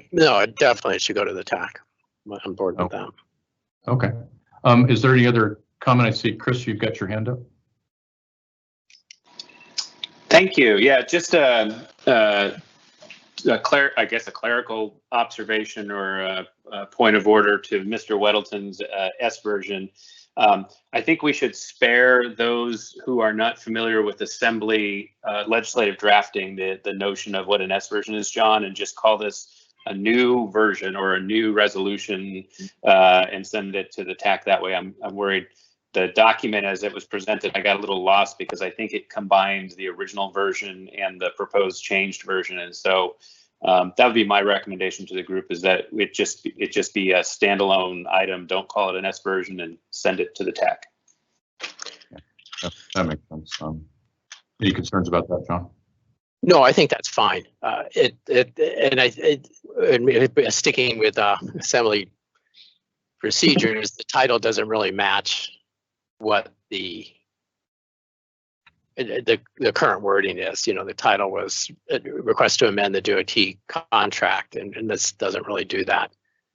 definitely should go to the TAC. I'm on board with that. Okay. Is there any other comment? I see, Chris, you've got your hand up. Thank you. Yeah, just I guess a clerical observation or a point of order to Mr. Weddleton's S version. I think we should spare those who are not familiar with Assembly legislative drafting the notion of what an S version is, John, and just call this a new version or a new resolution and send it to the TAC that way. I'm worried the document as it was presented, I got a little lost because I think it combined the original version and the proposed changed version. And so That would be my recommendation to the group, is that it just be a standalone item. Don't call it an S version and send it to the TAC. That makes sense. Any concerns about that, John? No, I think that's fine. Sticking with assembly procedures, the title doesn't really match what the current wording is. You know, the title was request to amend the DOT contract, and this doesn't really do that.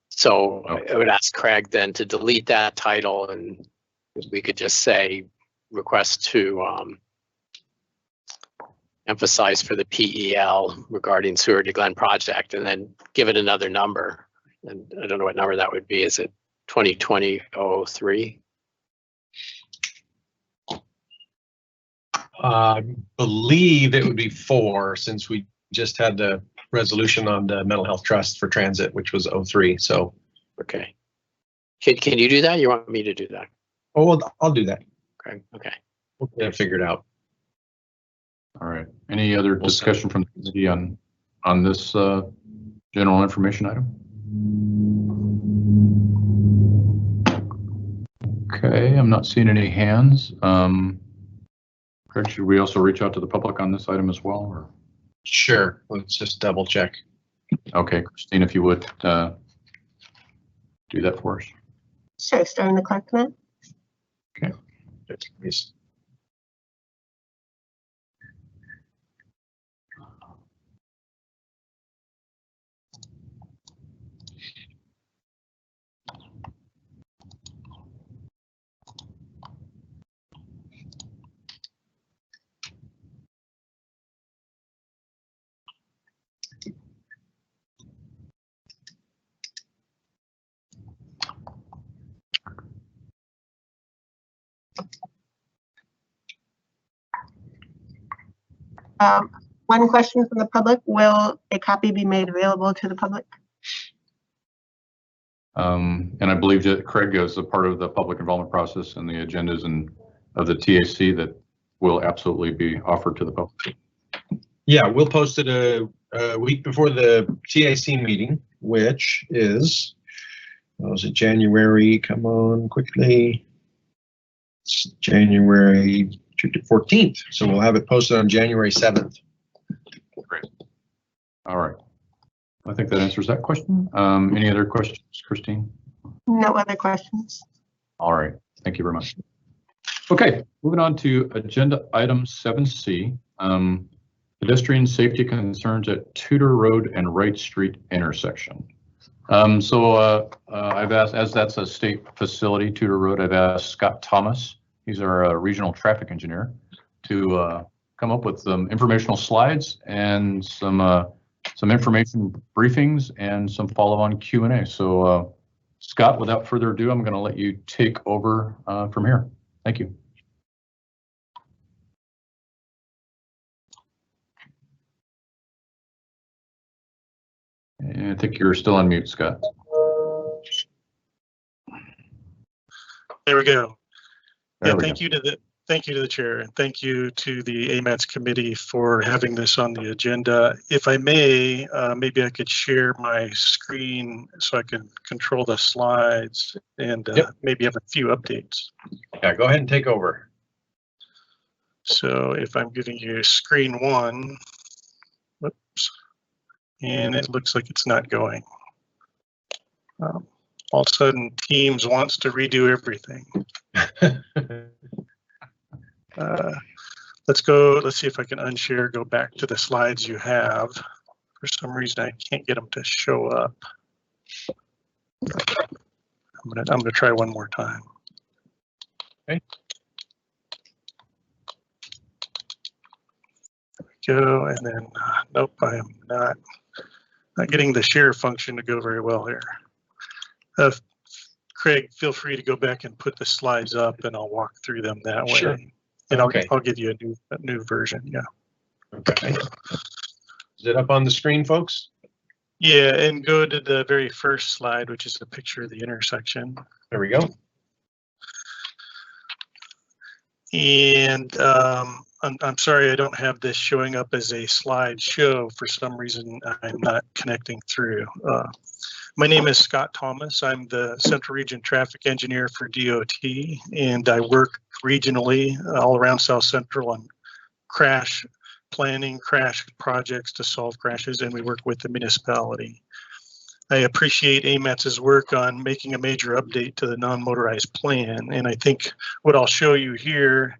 So I would ask Craig then to delete that title, and we could just say request to emphasize for the PEL regarding Seward to Glen project, and then give it another number. And I don't know what number that would be. Is it 2020-03? I believe it would be 4, since we just had the resolution on the mental health trust for transit, which was 03. So, okay. Can you do that? You want me to do that? oh, well, I'll do that. Okay. We'll get it figured out. All right. Any other discussion from the committee on this general information item? Okay, I'm not seeing any hands. Craig, should we also reach out to the public on this item as well? Or? Sure. Let's just double check. Okay, Christine, if you would do that for us. Sure, starting the clerk command. Okay. Please. One question from the public: will a copy be made available to the public? And I believe that Craig is a part of the public involvement process and the agendas and of the TAC that will absolutely be offered to the public. Yeah, we'll post it a week before the TAC meeting, which is, was it January? Come on, quickly. It's January 14th. So we'll have it posted on January 7th. Great. All right. I think that answers that question. Any other questions, Christine? No other questions. All right. Thank you very much. Okay, moving on to agenda item 7C, pedestrian safety concerns at Tudor Road and Wright Street intersection. I've asked, as that's a state facility, Tudor Road, I've asked Scott Thomas, he's our regional traffic engineer, to come up with some informational slides and some information briefings and some follow-on Q&A. So Scott, without further ado, I'm going to let you take over from here. Thank you. And I think you're still on mute, Scott. There we go. There Yeah, we thank go. you to the chair, and thank you to the AMATS committee for having this on the agenda. If I may, maybe I could share my screen so I can control the slides and maybe have a few updates. Yeah, go ahead and take over. So if I'm giving you screen 1, whoops, and it looks like it's not going. All of a sudden, Teams wants to redo everything. Let's see if I can unshare, go back to the slides you have. For some reason, I can't get them to show up. I'm gonna try one more time. Okay. There we go, and then, nope, I am not getting the share function to go very well here. Craig, feel free to go back and put the slides up and I'll walk through them that way. Sure. And Okay. I'll give you a new version, yeah. Okay. Is it up on the screen, folks? Yeah, and go to the very first slide, which is a picture of the intersection. There we go. And I'm sorry I don't have this showing up as a slideshow. For some reason, I'm not connecting through. My name is Scott Thomas. I'm the Central Region Traffic Engineer for DOT, and I work regionally all around South Central on crash planning, crash projects to solve crashes, and we work with the municipality. I appreciate AMATS's work on making a major update to the non-motorized plan, and I think what I'll show you here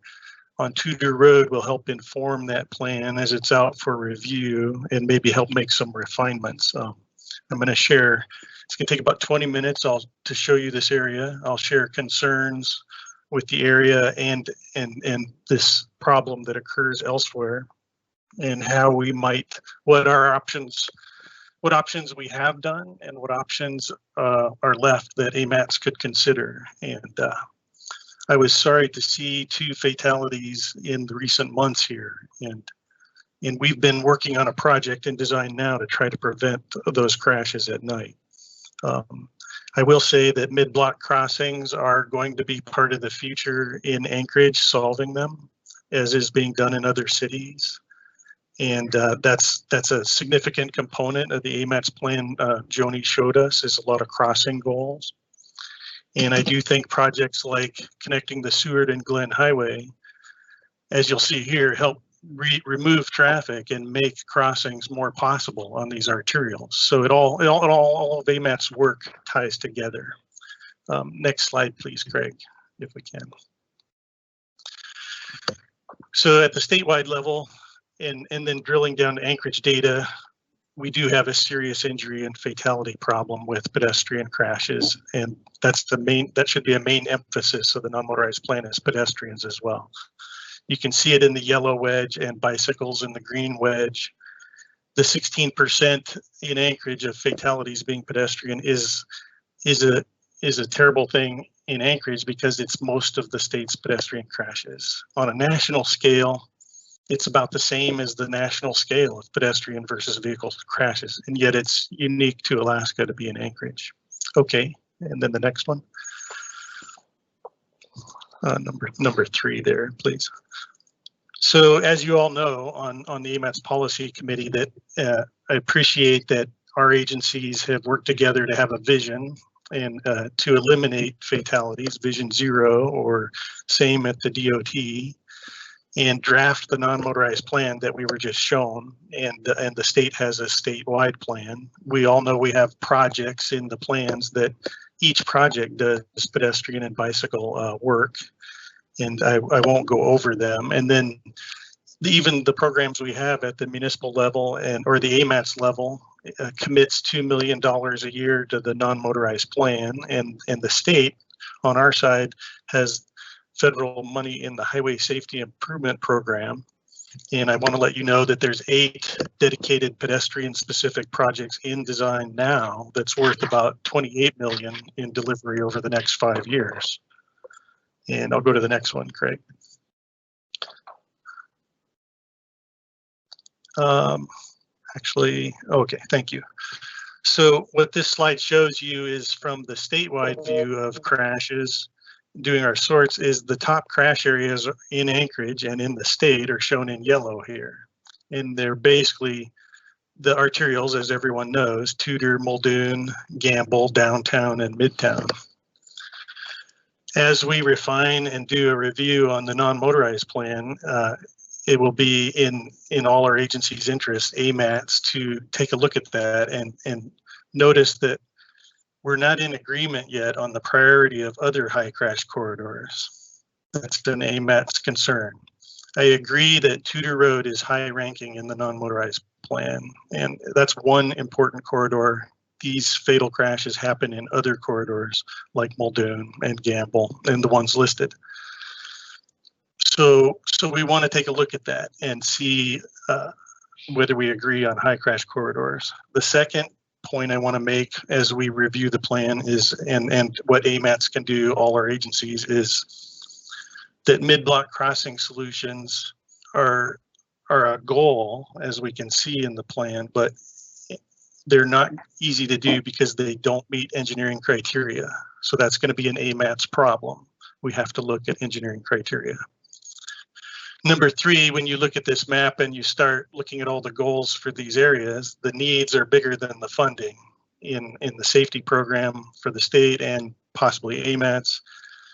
on Tudor Road will help inform that plan as it's out for review and maybe help make some refinements. I'm going to share, it's going to take about 20 minutes to show you this area. I'll share concerns with the area and this problem that occurs elsewhere, and how we might, what options we have done and what options are left that AMATS could consider. And I was sorry to see 2 fatalities in the recent months here, and we've been working on a project in design now to try to prevent those crashes at night. I will say that mid-block crossings are going to be part of the future in Anchorage, solving them, as is being done in other cities. And that's a significant component of the AMATS plan Joni showed us, is a lot of crossing goals. And I do think projects like connecting the Seward and Glen Highway, as you'll see here, help remove traffic and make crossings more possible on these arterials. So all of AMATS work ties together. Next slide, please, Craig, if we can. So at the statewide level, and then drilling down to Anchorage data, we do have a serious injury and fatality problem with pedestrian crashes, and that should be a main emphasis of the non-motorized plan, is pedestrians as well. You can see it in the yellow wedge and bicycles in the green wedge. The 16% in Anchorage of fatalities being pedestrian is a terrible thing in Anchorage because it's most of the state's pedestrian crashes. On a national scale, it's about the same as the national scale of pedestrian versus vehicle crashes, and yet it's unique to Alaska to be in Anchorage. Okay, and then the next one. Number 3 there, please. So as you all know, on the AMATS policy committee, that I appreciate that our agencies have worked together to have a vision and to eliminate fatalities, Vision 0, or same at the DOT, and draft the non-motorized plan that we were just shown, and the state has a statewide plan. We all know we have projects in the plans that each project does pedestrian and bicycle work, and I won't go over them. And then even the programs we have at the municipal level or the AMATS level commits $2 million a year to the non-motorized plan, and the state on our side has federal money in the Highway Safety Improvement Program. And I want to let you know that there's 8 dedicated pedestrian specific projects in design now that's worth about $28 million in delivery over the next 5 years. And I'll go to the next one, Craig. Actually, okay, thank you. So what this slide shows you is from the statewide view of crashes. Doing our sorts is the top crash areas in Anchorage and in the state are shown in yellow here. And they're basically the arterials, as everyone knows, Tudor, Muldoon, Gamble, Downtown, and Midtown. As we refine and do a review on the non-motorized plan, it will be in all our agencies' interest, AMATS, to take a look at that and notice that we're not in agreement yet on the priority of other high crash corridors. That's an AMATS concern. I agree that Tudor Road is high ranking in the non-motorized plan, and that's one important corridor. These fatal crashes happen in other corridors like Muldoon and Gamble and the ones listed. So we want to take a look at that and see whether we agree on high crash corridors. The second point I want to make as we review the plan is, and what AMATS can do, all our agencies, is that mid-block crossing solutions are a goal, as we can see in the plan, but they're not easy to do because they don't meet engineering criteria. So that's going to be an AMATS problem. We have to look at engineering criteria. Number three, when you look at this map and you start looking at all the goals for these areas, the needs are bigger than the funding in the safety program for the state and possibly AMATS.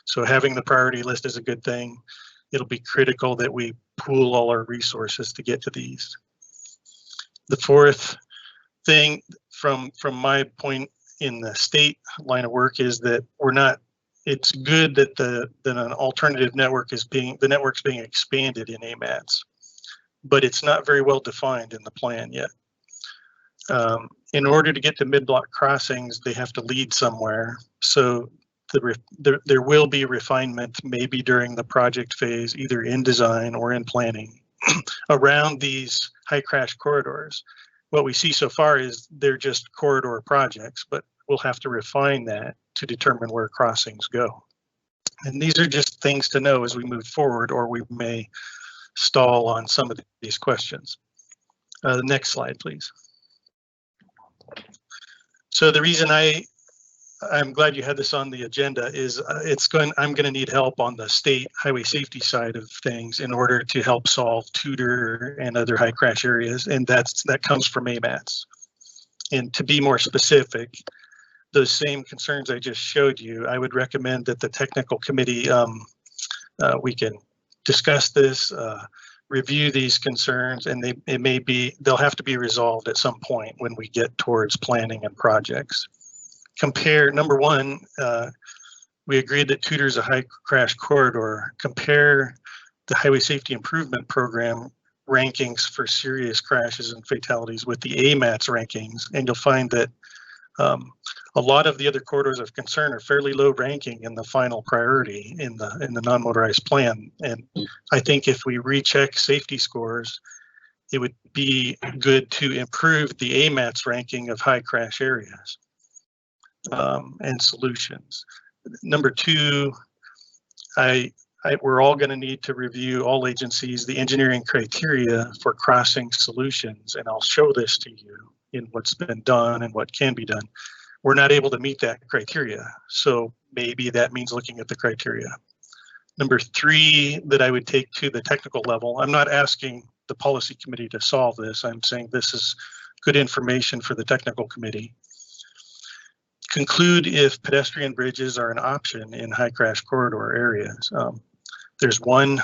So having the priority list is a good thing. It'll be critical that we pool all our resources to get to these. The fourth thing from my point in the state line of work is that it's good that an alternative network the network's being expanded in AMATS, but it's not very well defined in the plan yet. In order to get to mid-block crossings, they have to lead somewhere. So there will be refinement maybe during the project phase, either in design or in planning around these high crash corridors. What we see so far is they're just corridor projects, but we'll have to refine that to determine where crossings go. And these are just things to know as we move forward, or we may stall on some of these questions. The next slide, please. So the reason I'm glad you had this on the agenda is I'm going to need help on the state highway safety side of things in order to help solve Tudor and other high crash areas, and that comes from AMATS. And to be more specific, those same concerns I just showed you, I would recommend that the technical committee, we can discuss this, review these concerns, and they'll have to be resolved at some point when we get towards planning and projects. Number one, we agreed that Tudor is a high crash corridor. Compare the Highway Safety Improvement Program rankings for serious crashes and fatalities with the AMATS rankings, and you'll find that a lot of the other corridors of concern are fairly low ranking in the final priority in the non-motorized plan. And I think if we recheck safety scores, it would be good to improve the AMATS ranking of high crash areas and solutions. Number two, we're all going to need to review, all agencies, the engineering criteria for crossing solutions, and I'll show this to you in what's been done and what can be done. We're not able to meet that criteria, so maybe that means looking at the criteria. Number three, that I would take to the technical level, I'm not asking the policy committee to solve this, I'm saying this is good information for the technical committee. Conclude if pedestrian bridges are an option in high crash corridor areas. There's one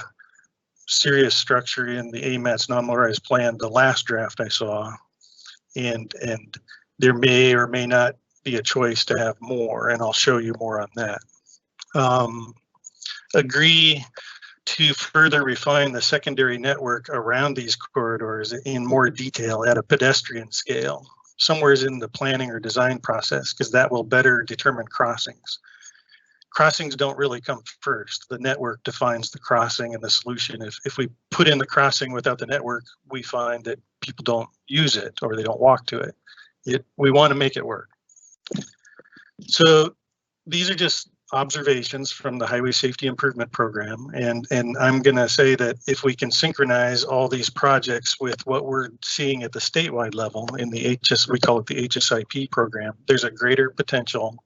serious structure in the AMATS non-motorized plan, the last draft I saw, and there may or may not be a choice to have more, and I'll show you more on that. Agree to further refine the secondary network around these corridors in more detail at a pedestrian scale, somewhere in the planning or design process, because that will better determine crossings. Crossings don't really come first. The network defines the crossing and the solution. If we put in the crossing without the network, we find that people don't use it or they don't walk to it. We want to make it work. So these are just observations from the Highway Safety Improvement Program, and I'm going to say that if we can synchronize all these projects with what we're seeing at the statewide level in the we call it the HSIP program, there's a greater potential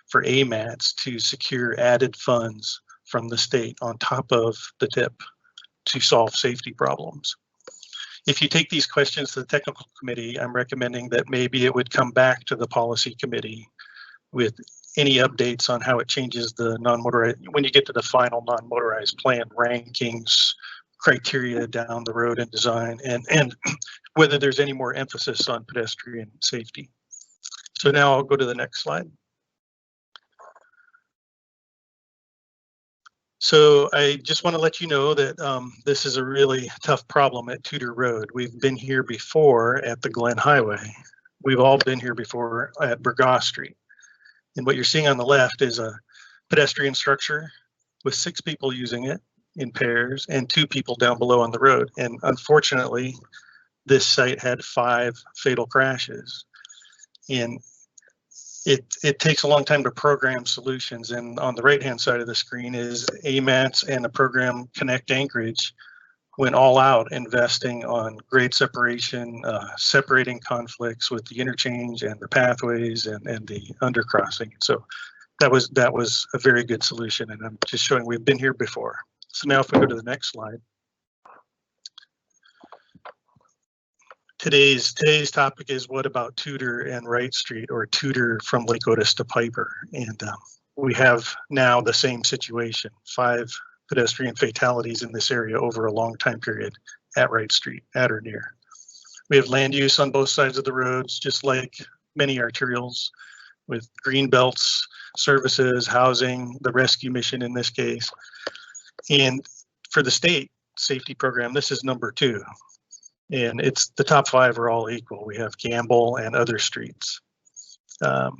for AMATS to secure added funds from the state on top of the TIP to solve safety problems. If you take these questions to the technical committee, I'm recommending that maybe it would come back to the policy committee with any updates on how it changes the non-motorized, when you get to the final non-motorized plan rankings, criteria down the road in design, and whether there's any more emphasis on pedestrian safety. So now I'll go to the next slide. So I just want to let you know that this is a really tough problem at Tudor Road. We've been here before at the Glen Highway. We've all been here before at Burgaw Street. And what you're seeing on the left is a pedestrian structure with 6 people using it in pairs and 2 people down below on the road. And unfortunately, this site had 5 fatal crashes. And it takes a long time to program solutions. And on the right-hand side of the screen is AMATS and the program Connect Anchorage went all out investing on grade separation, separating conflicts with the interchange and the pathways and the undercrossing. So that was a very good solution, and I'm just showing we've been here before. So now if we go to the next slide. Today's topic is what about Tudor and Wright Street, or Tudor from Lake Otis to Piper? And we have now the same situation, 5 pedestrian fatalities in this area over a long time period at Wright Street, at or near. We have land use on both sides of the roads, just like many arterials, with green belts, services, housing, the rescue mission in this case. And for the state safety program, this is number 2. And it's the top 5 are all equal. We have Gamble and other streets. I'll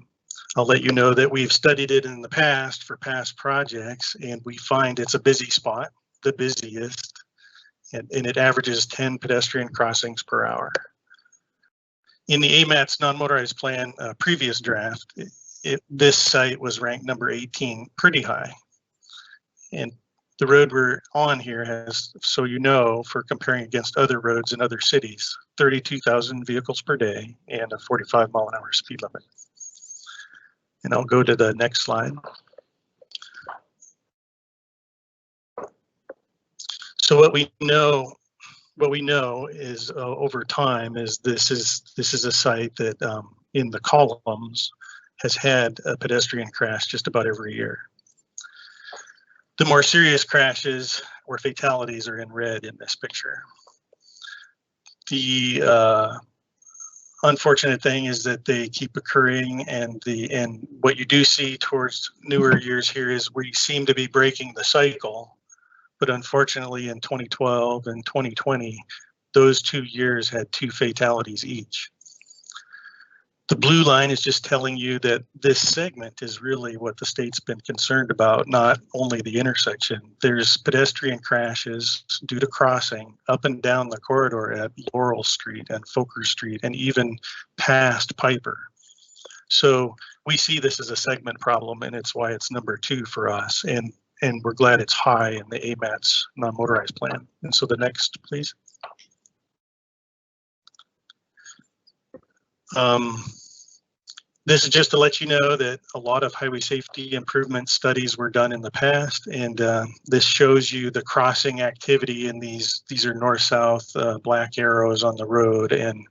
let you know that we've studied it in the past for past projects, and we find it's a busy spot, the busiest, and it averages 10 pedestrian crossings per hour. In the AMATS non-motorized plan previous draft, this site was ranked number 18, pretty high. And the road we're on here has, so you know, for comparing against other roads in other cities, 32,000 vehicles per day and a 45-mile-an-hour speed limit. And I'll go to the next slide. So what we know is over time is this is a site that in the columns has had a pedestrian crash just about every year. The more serious crashes or fatalities are in red in this picture. The unfortunate thing is that they keep occurring, and what you do see towards newer years here is we seem to be breaking the cycle, but unfortunately in 2012 and 2020, those 2 years had 2 fatalities each. The blue line is just telling you that this segment is really what the state's been concerned about, not only the intersection. There's pedestrian crashes due to crossing up and down the corridor at Laurel Street and Fokker Street and even past Piper. So we see this as a segment problem, and it's why it's number 2 for us. And we're glad it's high in the AMATS non-motorized plan. And so the next, please. This is just to let you know that a lot of highway safety improvement studies were done in the past, and this shows you the crossing activity in these are north-south black arrows on the road, and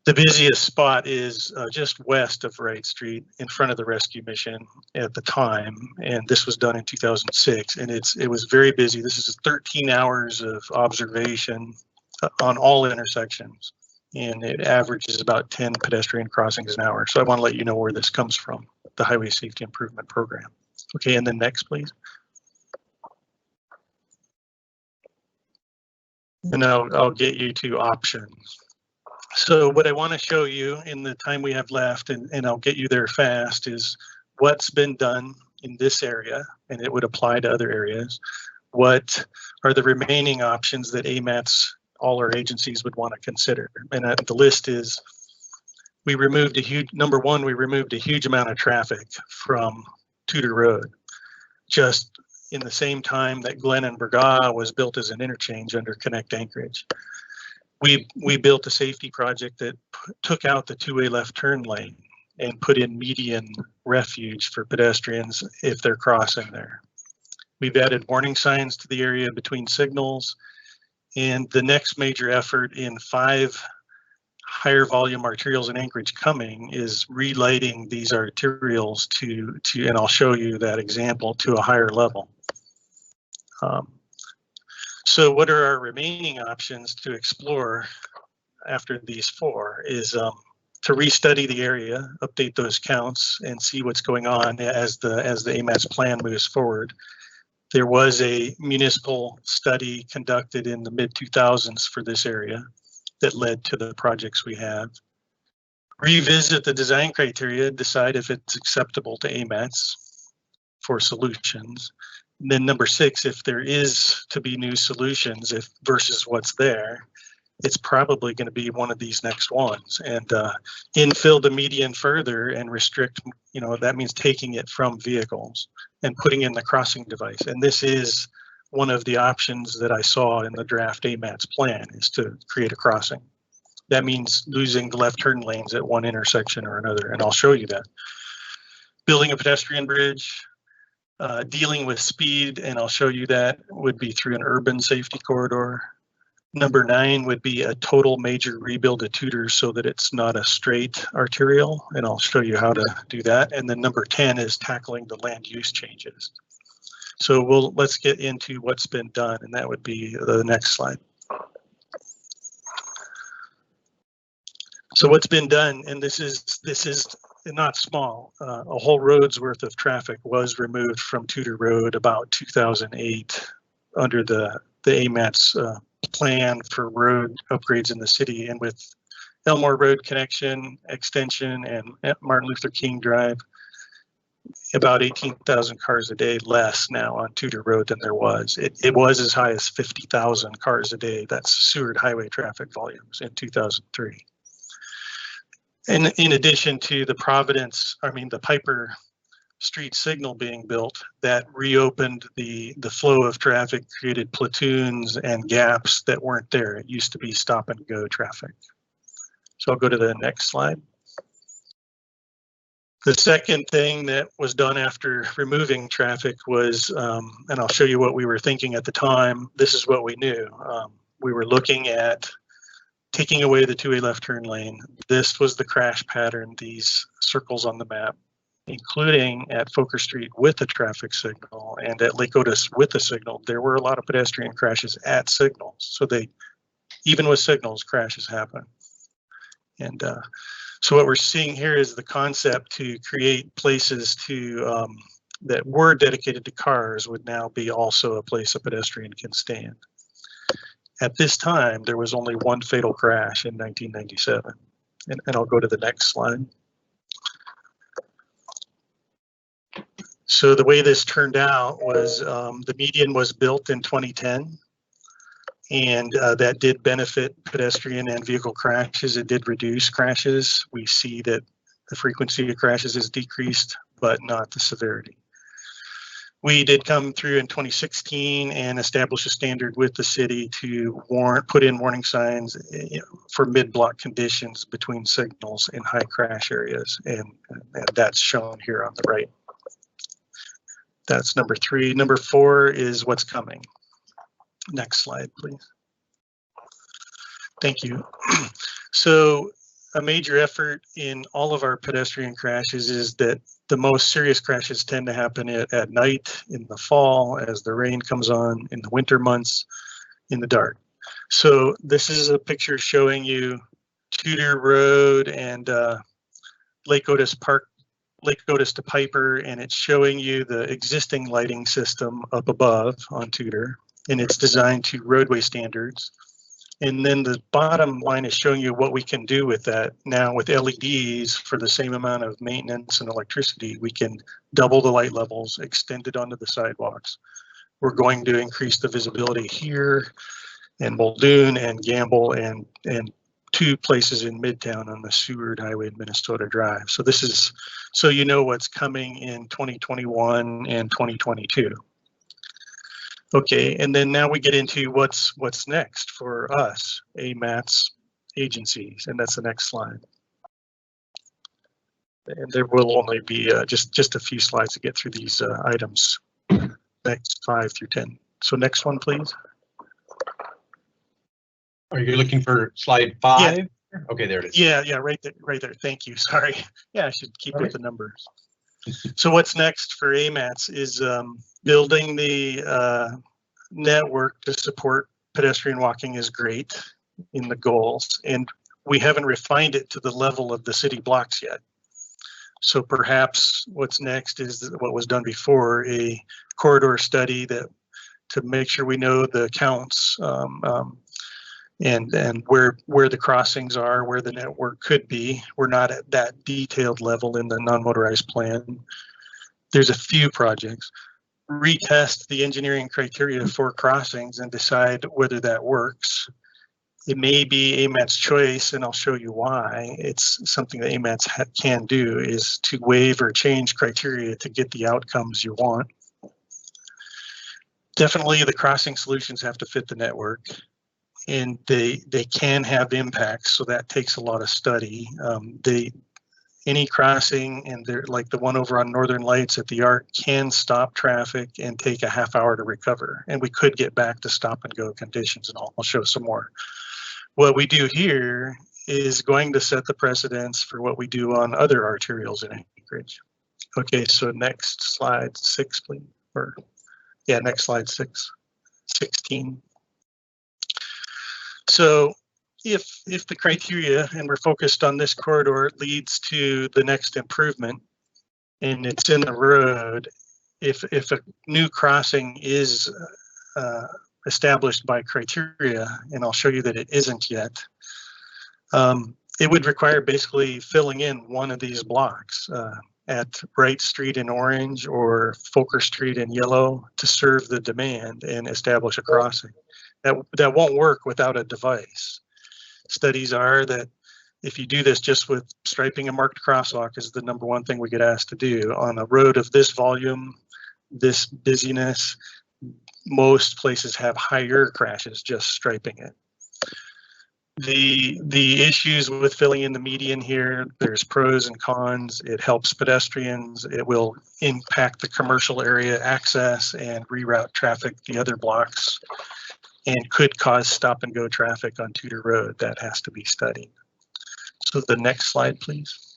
the busiest spot is just west of Wright Street in front of the rescue mission at the time, and this was done in 2006, and it was very busy. This is 13 hours of observation on all intersections, and it averages about 10 pedestrian crossings an hour. So I want to let you know where this comes from, the Highway Safety Improvement Program. Okay, and then next, please. And I'll get you to options. So what I want to show you in the time we have left, and I'll get you there fast, is what's been done in this area, and it would apply to other areas. What are the remaining options that AMATS, all our agencies, would want to consider? And the list is, we removed number 1, we removed a huge amount of traffic from Tudor Road, just in the same time that Glen and Burgaw was built as an interchange under Connect Anchorage. We built a safety project that took out the 2-way left turn lane and put in median refuge for pedestrians if they're crossing there. We've added warning signs to the area between signals, and the next major effort in 5 higher volume arterials in Anchorage coming is relighting these arterials to and I'll show you that example, to a higher level. So what are our remaining options to explore after these 4 is to restudy the area, update those counts, and see what's going on as the AMATS plan moves forward. There was a municipal study conducted in the mid-2000s for this area that led to the projects we have. Revisit the design criteria, decide if it's acceptable to AMATS for solutions. And then number 6, if there is to be new solutions versus what's there, it's probably going to be one of these next ones. And infill the median further and restrict, that means taking it from vehicles and putting in the crossing device. And this is one of the options that I saw in the draft AMATS plan, is to create a crossing. That means losing the left turn lanes at one intersection or another, and I'll show you that. Building a pedestrian bridge, dealing with speed, and I'll show you that, would be through an urban safety corridor. Number 9 would be a total major rebuild of Tudor so that it's not a straight arterial, and I'll show you how to do that. And then number 10 is tackling the land use changes. So let's get into what's been done, and that would be the next slide. So what's been done, and this is not small, a whole road's worth of traffic was removed from Tudor Road about 2008 under the AMATS plan for road upgrades in the city, and with Elmore Road connection, extension, and Martin Luther King Drive, about 18,000 cars a day less now on Tudor Road than there was. It was as high as 50,000 cars a day. That's Seward highway traffic volumes in 2003. And in addition to the the Piper Street signal being built, that reopened the flow of traffic, created platoons and gaps that weren't there. It used to be stop and go traffic. So I'll go to the next slide. The second thing that was done after removing traffic was, and I'll show you what we were thinking at the time. This is what we knew. We were looking at taking away the two-way left turn lane. This was the crash pattern, these circles on the map, including at Foker Street with a traffic signal and at Lake Otis with a signal. There were a lot of pedestrian crashes at signals. So even with signals, crashes happen. And so what we're seeing here is the concept to create places that were dedicated to cars would now be also a place a pedestrian can stand. At this time, there was only one fatal crash in 1997. And I'll go to the next slide. So the way this turned out was the median was built in 2010. And that did benefit pedestrian and vehicle crashes. It did reduce crashes. We see that the frequency of crashes is decreased, but not the severity. We did come through in 2016 and establish a standard with the city to put in warning signs for mid-block conditions between signals in high crash areas, and that's shown here on the right. That's number 3. Number 4 is what's coming. Next slide, please. Thank you. So a major effort in all of our pedestrian crashes is that the most serious crashes tend to happen at night, in the fall, as the rain comes on, in the winter months, in the dark. So this is a picture showing you Tudor Road and Lake Otis Park, Lake Otis to Piper, and it's showing you the existing lighting system up above on Tudor, and it's designed to roadway standards. And then the bottom line is showing you what we can do with that. Now with LEDs, for the same amount of maintenance and electricity, we can double the light levels, extend it onto the sidewalks. We're going to increase the visibility here in Muldoon and Gamble and 2 places in Midtown on the Seward Highway and Minnesota Drive. So this is so you know what's coming in 2021 and 2022. Okay, and then now we get into what's next for us, AMATS agencies, and that's the next slide. And there will only be just a few slides to get through these items, next 5 through 10. So next one, please. Are you looking for slide 5? Yeah. Okay, there it is. Yeah, right there. Thank you. Sorry. Yeah, I should keep with the numbers. So what's next for AMATS is building the network to support pedestrian walking is great in the goals, and we haven't refined it to the level of the city blocks yet. So perhaps what's next is what was done before, a corridor study to make sure we know the counts and where the crossings are, where the network could be. We're not at that detailed level in the non-motorized plan. There's a few projects. Retest the engineering criteria for crossings and decide whether that works. It may be AMATS choice, and I'll show you why. It's something that AMATS can do, is to waive or change criteria to get the outcomes you want. Definitely the crossing solutions have to fit the network, and they can have impacts, so that takes a lot of study. any crossing, and they're like the one over on Northern Lights at the Arc, can stop traffic and take a half hour to recover. And we could get back to stop and go conditions, and I'll show some more. What we do here is going to set the precedence for what we do on other arterials in Anchorage. Okay, so next slide 6, please. Or yeah, next slide 16. So if the criteria, and we're focused on this corridor, leads to the next improvement and it's in the road, if a new crossing is established by criteria, and I'll show you that it isn't yet, it would require basically filling in one of these blocks at Wright Street in orange or Folker Street in yellow to serve the demand and establish a crossing. That won't work without a device. Studies are that if you do this just with striping a marked crosswalk is the #1 thing we get asked to do on a road of this volume, this busyness, most places have higher crashes just striping it. The issues with filling in the median here, there's pros and cons. It helps pedestrians. It will impact the commercial area access and reroute traffic the other blocks, and could cause stop and go traffic on Tudor Road. That has to be studied. So the next slide, please.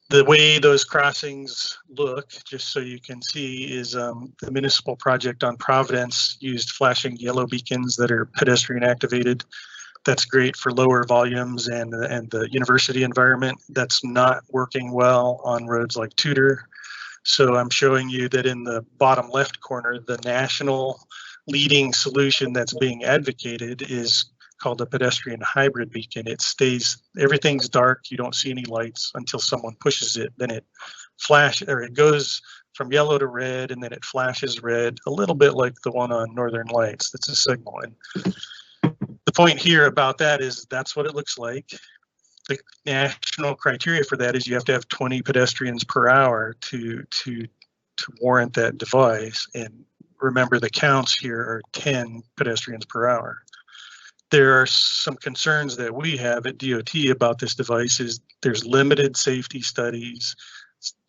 The way those crossings look, just so you can see, is the municipal project on Providence used flashing yellow beacons that are pedestrian activated. That's great for lower volumes and the university environment. That's not working well on roads like Tudor. So I'm showing you that in the bottom left corner, the national leading solution that's being advocated is called a pedestrian hybrid beacon. It stays, everything's dark, you don't see any lights until someone pushes it, then it it goes from yellow to red, and then it flashes red, a little bit like the one on Northern Lights. That's a signal. And the point here about that is that's what it looks like. The national criteria for that is you have to have 20 pedestrians per hour to warrant that device. And remember, the counts here are 10 pedestrians per hour. There are some concerns that we have at DOT about this device. Is there's limited safety studies.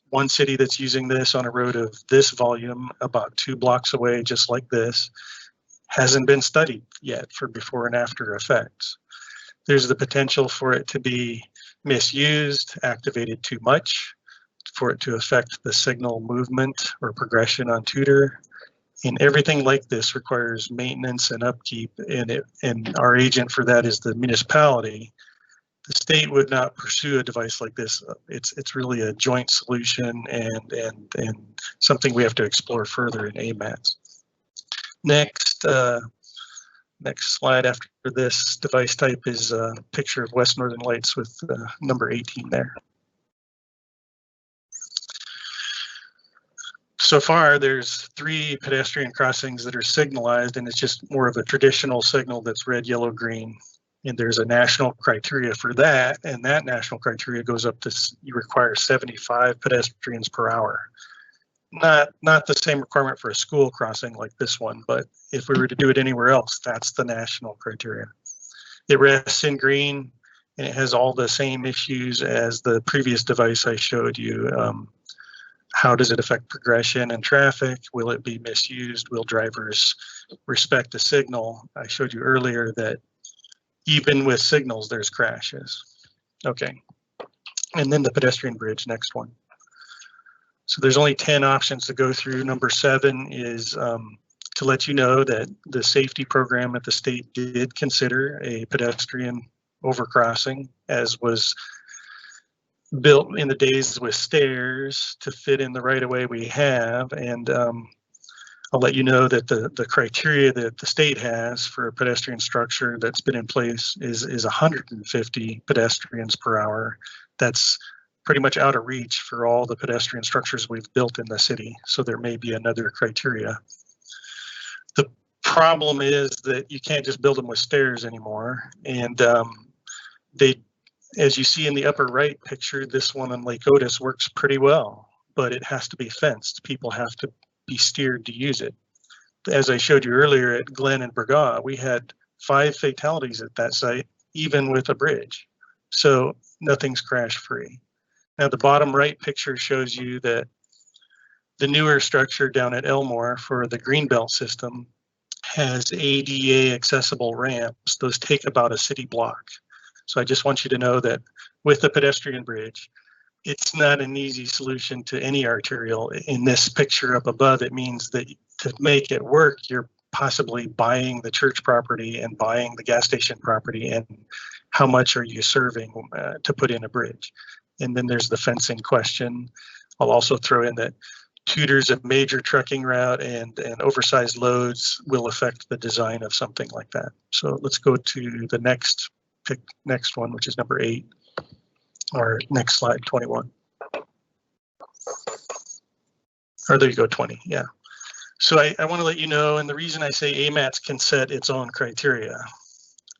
One city that's using this on a road of this volume about 2 blocks away, just like this, hasn't been studied yet for before and after effects. There's the potential for it to be misused, activated too much, for it to affect the signal movement or progression on Tudor. And everything like this requires maintenance and upkeep, and our agent for that is the municipality. The state would not pursue a device like this. It's really a joint solution and something we have to explore further in AMATS. Next slide after this device type is a picture of West Northern Lights with number 18 there. So far, there's 3 pedestrian crossings that are signalized, and it's just more of a traditional signal that's red, yellow, green. And there's a national criteria for that, and that national criteria goes up to, you require 75 pedestrians per hour. Not the same requirement for a school crossing like this one, but if we were to do it anywhere else, that's the national criteria. It rests in green, and it has all the same issues as the previous device I showed you. How does it affect progression and traffic? Will it be misused? Will drivers respect the signal? I showed you earlier that even with signals, there's crashes. Okay, and then the pedestrian bridge, next one. So there's only 10 options to go through. Number 7 is to let you know that the safety program at the state did consider a pedestrian overcrossing, as was built in the days with stairs to fit in the right of way we have. And I'll let you know that the criteria that the state has for a pedestrian structure that's been in place is 150 pedestrians per hour. That's pretty much out of reach for all the pedestrian structures we've built in the city. So there may be another criteria. The problem is that you can't just build them with stairs anymore. And as you see in the upper right picture, this one on Lake Otis works pretty well, but it has to be fenced. People have to be steered to use it. As I showed you earlier at Glen and Burgaw, we had 5 fatalities at that site, even with a bridge. So nothing's crash free. Now the bottom right picture shows you that the newer structure down at Elmore for the Greenbelt system has ADA accessible ramps. Those take about a city block. So I just want you to know that with the pedestrian bridge, it's not an easy solution to any arterial. In this picture up above, it means that to make it work, you're possibly buying the church property and buying the gas station property, and how much are you serving to put in a bridge? And then there's the fencing question. I'll also throw in that Tudor's a major trucking route, and oversized loads will affect the design of something like that. So let's go to the next one, which is number 8, or next slide, 21. Or there you go, 20, yeah. So I want to let you know, and the reason I say AMATS can set its own criteria.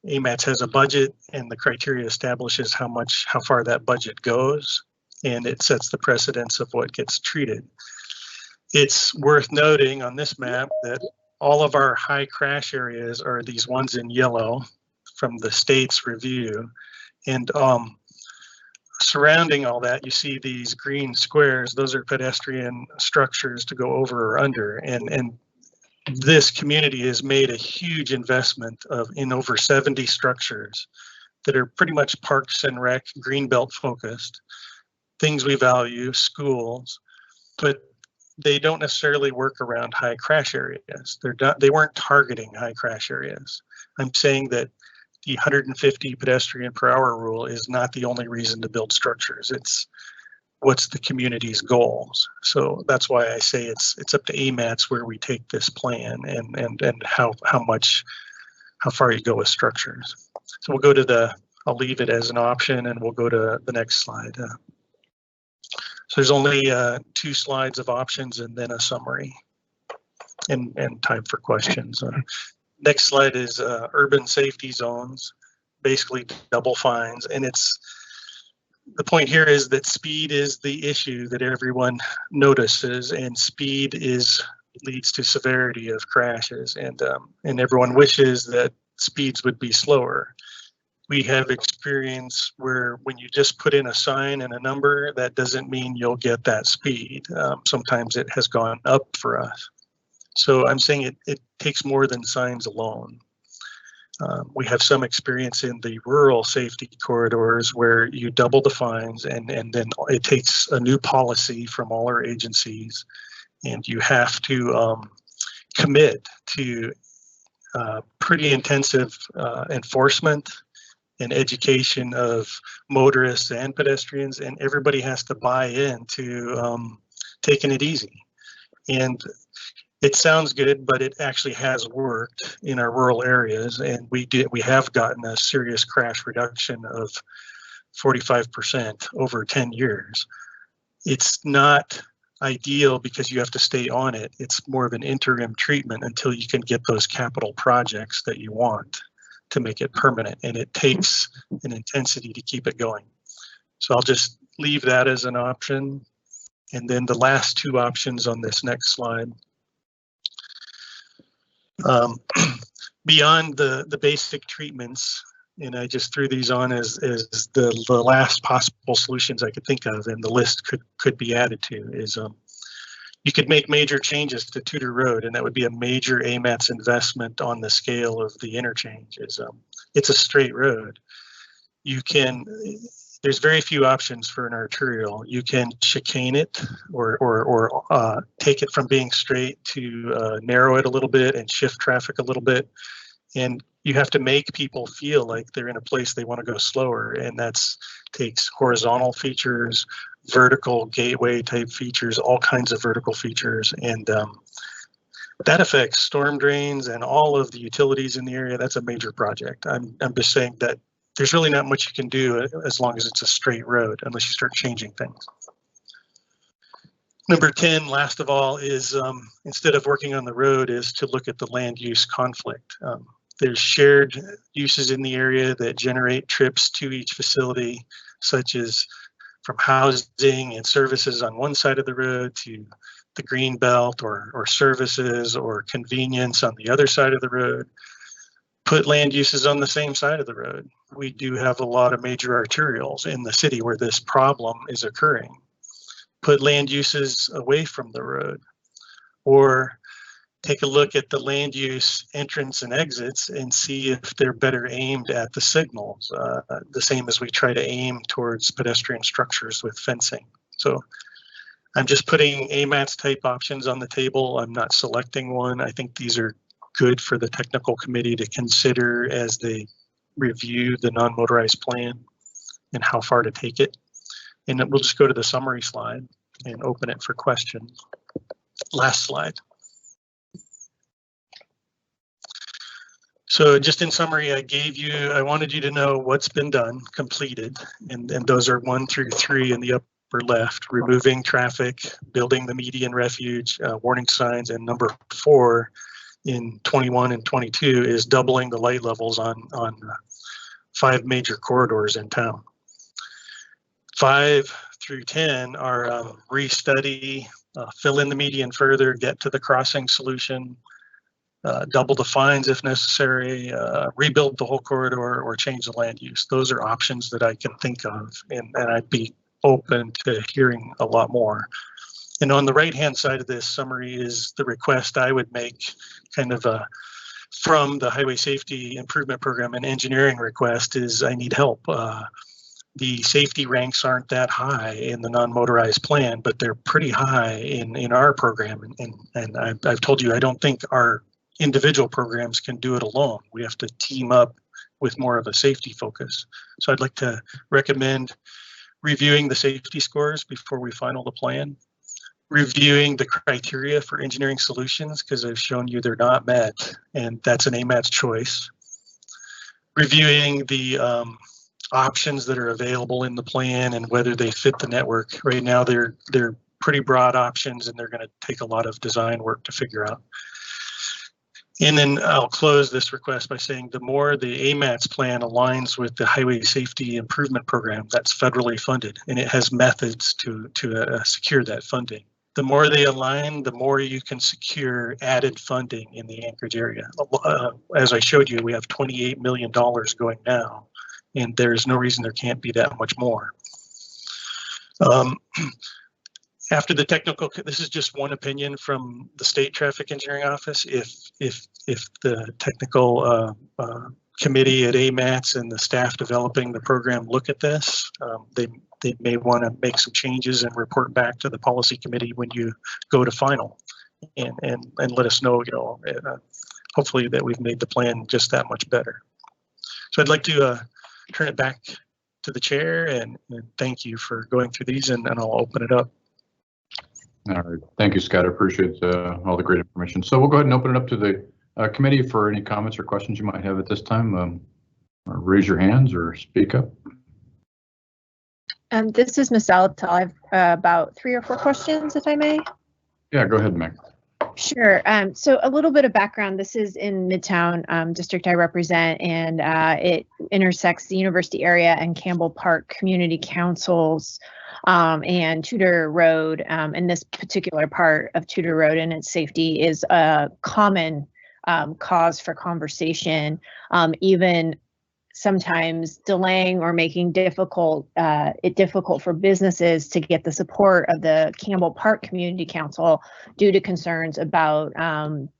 AMATS has a budget, and the criteria establishes how far that budget goes, and it sets the precedence of what gets treated. It's worth noting on this map that all of our high crash areas are these ones in yellow from the state's review. And surrounding all that, you see these green squares. Those are pedestrian structures to go over or under. And this community has made a huge investment in over 70 structures that are pretty much parks and rec, greenbelt focused, things we value, schools, but they don't necessarily work around high crash areas. They weren't targeting high crash areas. I'm saying that the 150 pedestrian per hour rule is not the only reason to build structures. It's what's the community's goals. So that's why I say it's up to AMATS where we take this plan and how far you go with structures. So we'll go to I'll leave it as an option, and we'll go to the next slide. So there's only 2 slides of options and then a summary and time for questions. Next slide is urban safety zones, basically double fines. And the point here is that speed is the issue that everyone notices, and speed leads to severity of crashes, and everyone wishes that speeds would be slower. We have experience where when you just put in a sign and a number, that doesn't mean you'll get that speed. Sometimes it has gone up for us. So I'm saying it takes more than signs alone. We have some experience in the rural safety corridors where you double the fines, and then it takes a new policy from all our agencies, and you have to commit to pretty intensive enforcement and education of motorists and pedestrians, and everybody has to buy into taking it easy. And it sounds good, but it actually has worked in our rural areas, and we have gotten a serious crash reduction of 45% over 10 years. It's not ideal because you have to stay on it. It's more of an interim treatment until you can get those capital projects that you want to make it permanent, and it takes an intensity to keep it going. So I'll just leave that as an option. And then the last 2 options on this next slide. Beyond the basic treatments, and I just threw these on as the last possible solutions I could think of, and the list could be added to, is you could make major changes to Tudor Road, and that would be a major AMATS investment on the scale of the interchange. It's a straight road. There's very few options for an arterial. You can chicane it or take it from being straight to narrow it a little bit and shift traffic a little bit. And you have to make people feel like they're in a place they want to go slower, and takes horizontal features, vertical gateway type features, all kinds of vertical features, and that affects storm drains and all of the utilities in the area. That's a major project. I'm just saying that there's really not much you can do as long as it's a straight road, unless you start changing things. Number 10, last of all, is instead of working on the road, is to look at the land use conflict. There's shared uses in the area that generate trips to each facility, such as from housing and services on one side of the road to the green belt, or services or convenience on the other side of the road. Put land uses on the same side of the road. we do have a lot of major arterials in the city where this problem is occurring. Put land uses away from the road, or take a look at the land use entrance and exits and see if they're better aimed at the signals, the same as we try to aim towards pedestrian structures with fencing. So I'm just putting AMATS type options on the table. I'm not selecting one. I think these are good for the technical committee to consider as they review the non-motorized plan and how far to take it. And then we'll just go to the summary slide and open it for questions. Last slide. So just in summary, I wanted you to know what's been done, completed, and those are 1 through 3 in the upper left: removing traffic, building the median refuge, warning signs, and number 4 in 21 and 22 is doubling the light levels on 5 major corridors in town. 5 through 10 are restudy, fill in the median further, get to the crossing solution, double the fines if necessary, rebuild the whole corridor, or change the land use. Those are options that I can think of, and I'd be open to hearing a lot more. And on the right-hand side of this summary is the request I would make, kind of from the Highway Safety Improvement Program. An engineering request is I need help. The safety ranks aren't that high in the non-motorized plan, but they're pretty high in our program. And I've told you, I don't think our individual programs can do it alone. We have to team up with more of a safety focus. So I'd like to recommend reviewing the safety scores before we final the plan, reviewing the criteria for engineering solutions, because I've shown you they're not met, and that's an AMATS choice. Reviewing the options that are available in the plan and whether they fit the network. Right now, they're pretty broad options, and they're going to take a lot of design work to figure out. And then I'll close this request by saying the more the AMATS plan aligns with the Highway Safety Improvement Program that's federally funded, and it has methods to secure that funding. The more they align, the more you can secure added funding in the Anchorage area. As I showed you, we have $28 million going now, and there's no reason there can't be that much more. After the technical, this is just one opinion from the State Traffic Engineering Office. If the technical committee at AMATS and the staff developing the program look at this, they may want to make some changes and report back to the policy committee when you go to final, and let us know, hopefully that we've made the plan just that much better. So I'd like to turn it back to the chair and thank you for going through these, and I'll open it up. All right, thank you, Scott. I appreciate all the great information. So we'll go ahead and open it up to the committee for any comments or questions you might have at this time. Raise your hands or speak up. This is Ms. Alatal. I have about 3 or 4 questions, if I may. Yeah, go ahead, Meg. Sure. So a little bit of background. This is in Midtown district I represent, and it intersects the university area and Campbell Park Community Councils and Tudor Road. And this particular part of Tudor Road and its safety is a common cause for conversation, even sometimes delaying or making difficult for businesses to get the support of the Campbell Park Community Council due to concerns about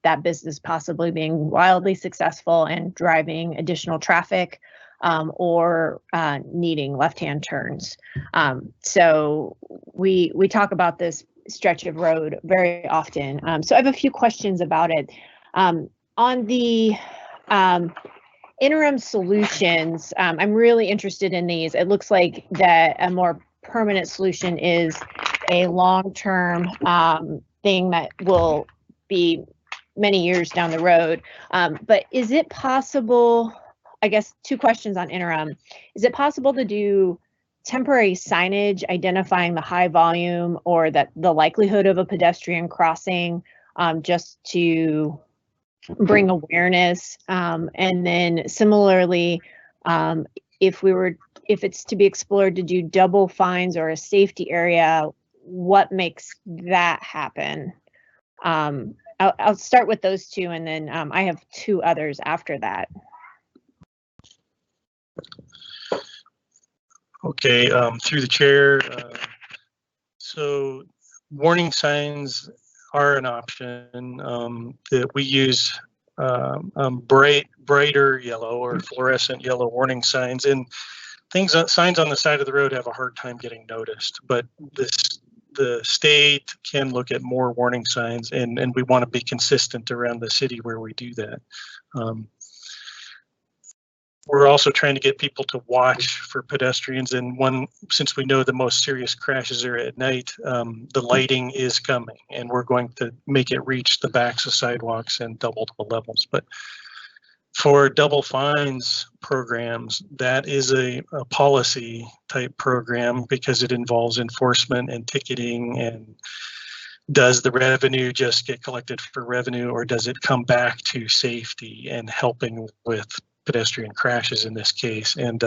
that business possibly being wildly successful and driving additional traffic or needing left-hand turns. So we talk about this stretch of road very often. So I have a few questions about it. On the interim solutions, I'm really interested in these. It looks like that a more permanent solution is a long-term thing that will be many years down the road. But is it possible, I guess 2 questions on interim. Is it possible to do temporary signage identifying the high volume or that the likelihood of a pedestrian crossing just to bring awareness? And then similarly, if it's to be explored to do double fines or a safety area, what makes that happen? I'll start with those 2, and then I have 2 others after that. Okay, through the chair. So warning signs are an option that we use. Brighter yellow or fluorescent yellow warning signs, and signs on the side of the road have a hard time getting noticed, but the state can look at more warning signs, and we want to be consistent around the city where we do that. We're also trying to get people to watch for pedestrians, and since we know the most serious crashes are at night, the lighting is coming, and we're going to make it reach the backs of sidewalks and double the levels. But for double fines programs, that is a policy type program because it involves enforcement and ticketing. And does the revenue just get collected for revenue, or does it come back to safety and helping with pedestrian crashes in this case? And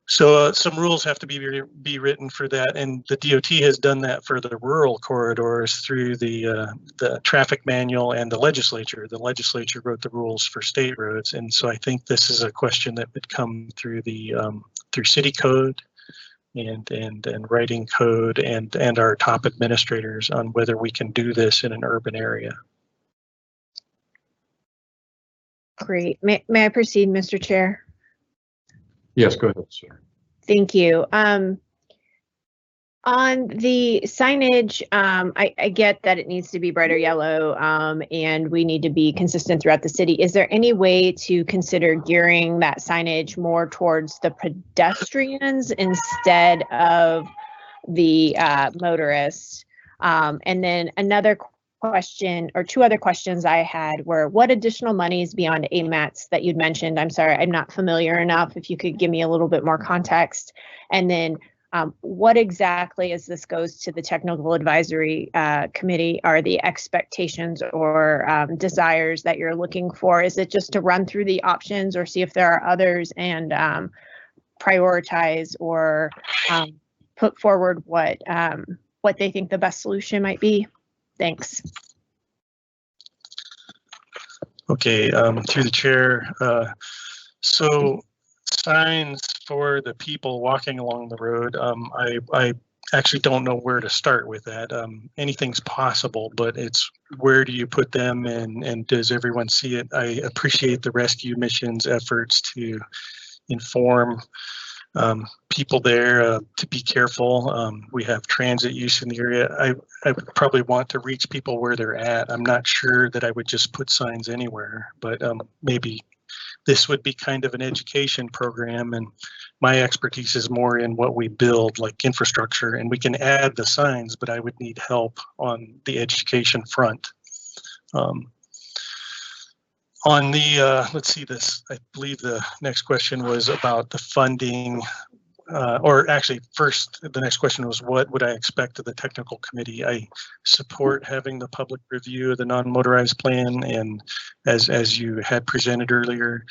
so some rules have to be written for that, and the DOT has done that for the rural corridors through the traffic manual and the legislature. The legislature wrote the rules for state roads, and so I think this is a question that would come through the through city code and writing code and our top administrators on whether we can do this in an urban area. Great. May I proceed, Mr. Chair? Yes, go ahead, sir. Thank you. On the signage, I get that it needs to be brighter yellow and we need to be consistent throughout the city. Is there any way to consider gearing that signage more towards the pedestrians instead of the motorists? And then another question, or two other questions I had were, what additional monies beyond AMATS that you'd mentioned? I'm sorry, I'm not familiar enough. If you could give me a little bit more context. And then what exactly, as this goes to the technical advisory committee, are the expectations or desires that you're looking for? Is it just to run through the options or see if there are others and prioritize or put forward what they think the best solution might be? Thanks. Okay, through the chair. So signs for the people walking along the road. I actually don't know where to start with that. Anything's possible, but it's where do you put them and does everyone see it? I appreciate the rescue mission's efforts to inform people there to be careful. We have transit use in the area. I would probably want to reach people where they're at. I'm not sure that I would just put signs anywhere, but maybe this would be kind of an education program, and my expertise is more in what we build, like infrastructure, and we can add the signs, but I would need help on the education front. On the, let's see this, I believe the next question was about the funding, or actually first, the next question was what would I expect of the technical committee? I support having the public review of the non-motorized plan, and as you had presented earlier,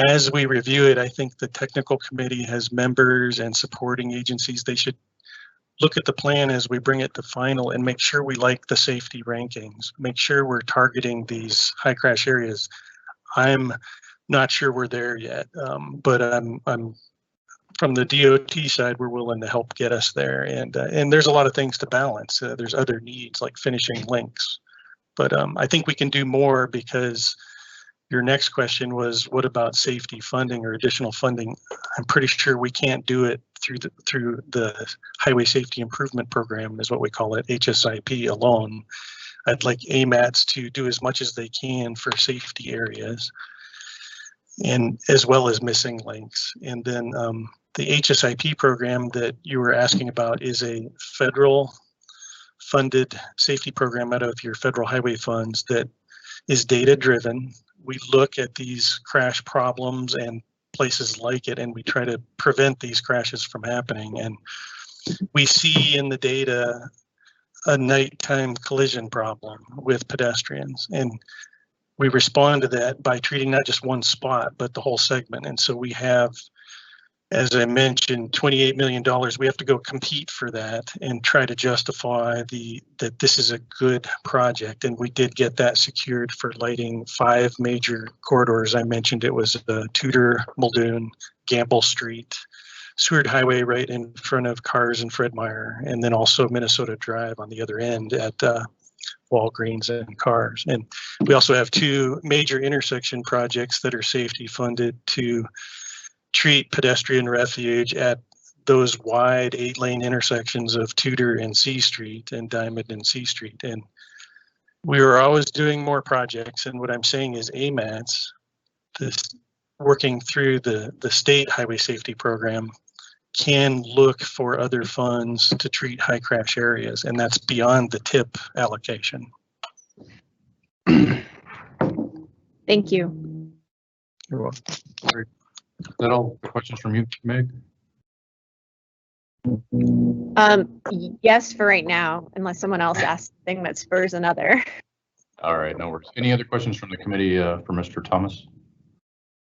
as we review it, I think the technical committee has members and supporting agencies. They should look at the plan as we bring it to final and make sure we like the safety rankings, make sure we're targeting these high crash areas. I'm not sure we're there yet, but I'm from the DOT side, we're willing to help get us there. And there's a lot of things to balance. There's other needs like finishing links, but I think we can do more because your next question was, what about safety funding or additional funding? I'm pretty sure we can't do it through the Highway Safety Improvement Program, is what we call it, HSIP alone. I'd like AMATS to do as much as they can for safety areas, and as well as missing links. And then the HSIP program that you were asking about is a federal funded safety program out of your federal highway funds that is data driven. We look at these crash problems and places like it, and we try to prevent these crashes from happening. And we see in the data a nighttime collision problem with pedestrians, and we respond to that by treating not just one spot but the whole segment. And so we have as I mentioned, $28 million. We have to go compete for that and try to justify that this is a good project. And we did get that secured for lighting 5 major corridors. I mentioned it was Tudor, Muldoon, Gamble Street, Seward Highway right in front of Cars and Fred Meyer, and then also Minnesota Drive on the other end at Walgreens and Cars. And we also have 2 major intersection projects that are safety funded to treat pedestrian refuge at those wide 8-lane intersections of Tudor and C Street and Diamond and C Street. And we are always doing more projects. And what I'm saying is AMATS, this working through the state highway safety program, can look for other funds to treat high crash areas. And that's beyond the TIP allocation. Thank you. You're welcome. Is that all the questions from you, Meg? Yes, for right now, unless someone else asks something that spurs another. All right, no worries. Any other questions from the committee for Mr. Thomas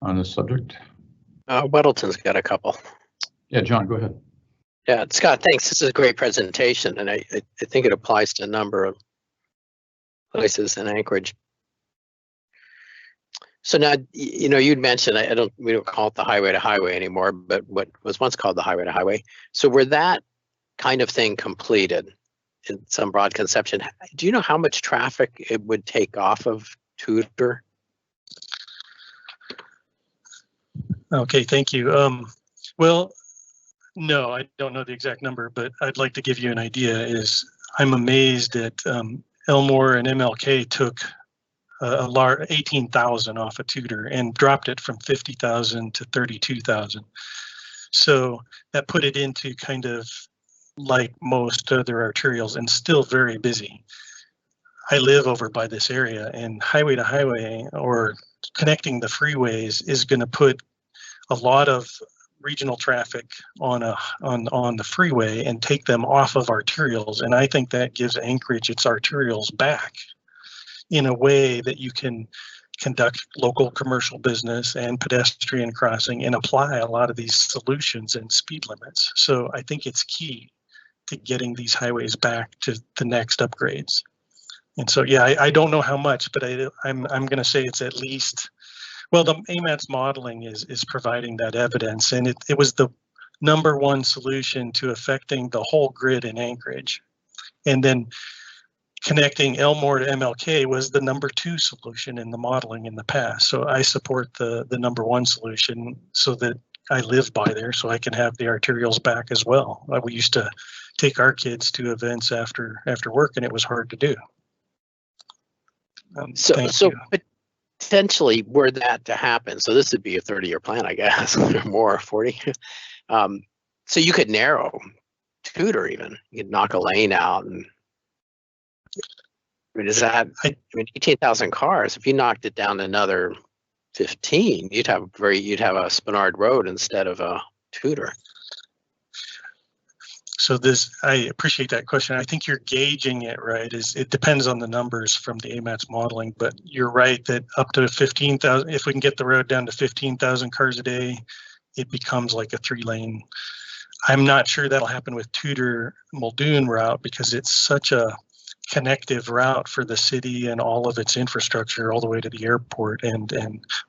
on this subject? Weddleton's got a couple. Yeah, John, go ahead. Yeah, Scott, thanks. This is a great presentation, and I think it applies to a number of places in Anchorage. So now, you know, you'd mentioned, we don't call it the highway to highway anymore, but what was once called the highway to highway. So were that kind of thing completed in some broad conception, do you know how much traffic it would take off of Tudor? Okay, thank you. Well, no, I don't know the exact number, but I'd like to give you an idea. I'm amazed that Elmore and MLK took a large 18,000 off of Tudor and dropped it from 50,000 to 32,000. So that put it into kind of like most other arterials and still very busy. I live over by this area, and highway to highway or connecting the freeways is going to put a lot of regional traffic on the freeway and take them off of arterials. And I think that gives Anchorage its arterials back in a way that you can conduct local commercial business and pedestrian crossing and apply a lot of these solutions and speed limits. So I think it's key to getting these highways back to the next upgrades. And so, yeah, I don't know how much, but I'm going to say it's at least, well, the AMATS modeling is providing that evidence, and it was the #1 solution to affecting the whole grid in Anchorage. And then connecting Elmore to MLK was the #2 solution in the modeling in the past. So I support the #1 solution so that I live by there so I can have the arterials back as well. We used to take our kids to events after work, and it was hard to do. So potentially were that to happen, so this would be a 30-year plan, I guess, or more, 40. So you could narrow Tudor even. You could knock a lane out, and I mean, is that? I mean, 18,000 cars. If you knocked it down to another 15, you'd have a Spenard Road instead of a Tudor. So I appreciate that question. I think you're gauging it right. It depends on the numbers from the AMATS modeling, but you're right that up to 15,000, if we can get the road down to 15,000 cars a day, it becomes like a 3-lane. I'm not sure that'll happen with Tudor Muldoon route because it's such a connective route for the city and all of its infrastructure all the way to the airport.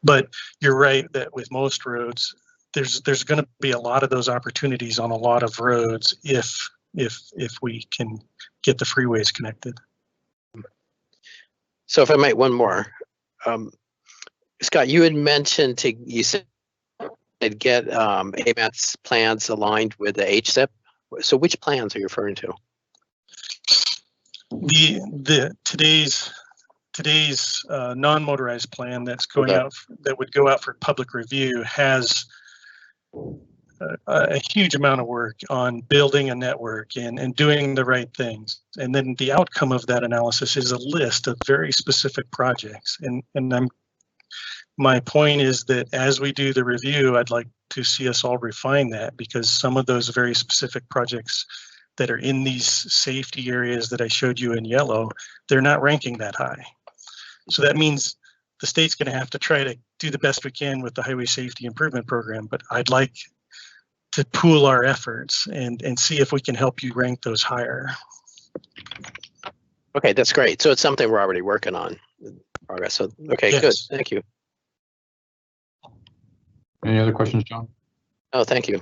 But you're right that with most roads, there's going to be a lot of those opportunities on a lot of roads if we can get the freeways connected. So if I might, one more. Scott, you had mentioned you said get AMATS plans aligned with the HSIP. So which plans are you referring to? Today's non-motorized plan that's going out, that would go out for public review, has a huge amount of work on building a network and doing the right things. And then the outcome of that analysis is a list of very specific projects. My point is that as we do the review, I'd like to see us all refine that, because some of those very specific projects that are in these safety areas that I showed you in yellow, they're not ranking that high. So that means the state's going to have to try to do the best we can with the Highway Safety Improvement Program, but I'd like to pool our efforts and see if we can help you rank those higher. Okay, that's great. So it's something we're already working on. Progress. So okay, Yes. good. Thank you. Any other questions, John? Oh, thank you.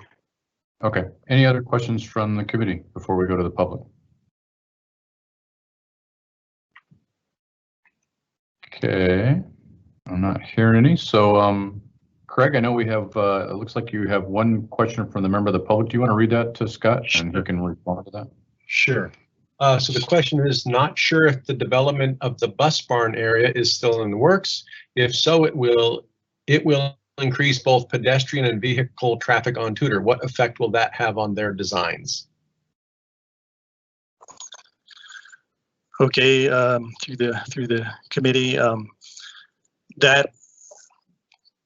Okay. Any other questions from the committee before we go to the public? Okay, I'm not hearing any. So, Craig, I know we have, it looks like you have one question from the member of the public. Do you want to read that to Scott and he can respond to that? Sure. So the question is, not sure if the development of the bus barn area is still in the works. If so, it will increase both pedestrian and vehicle traffic on Tudor. What effect will that have on their designs? Okay, through the committee, that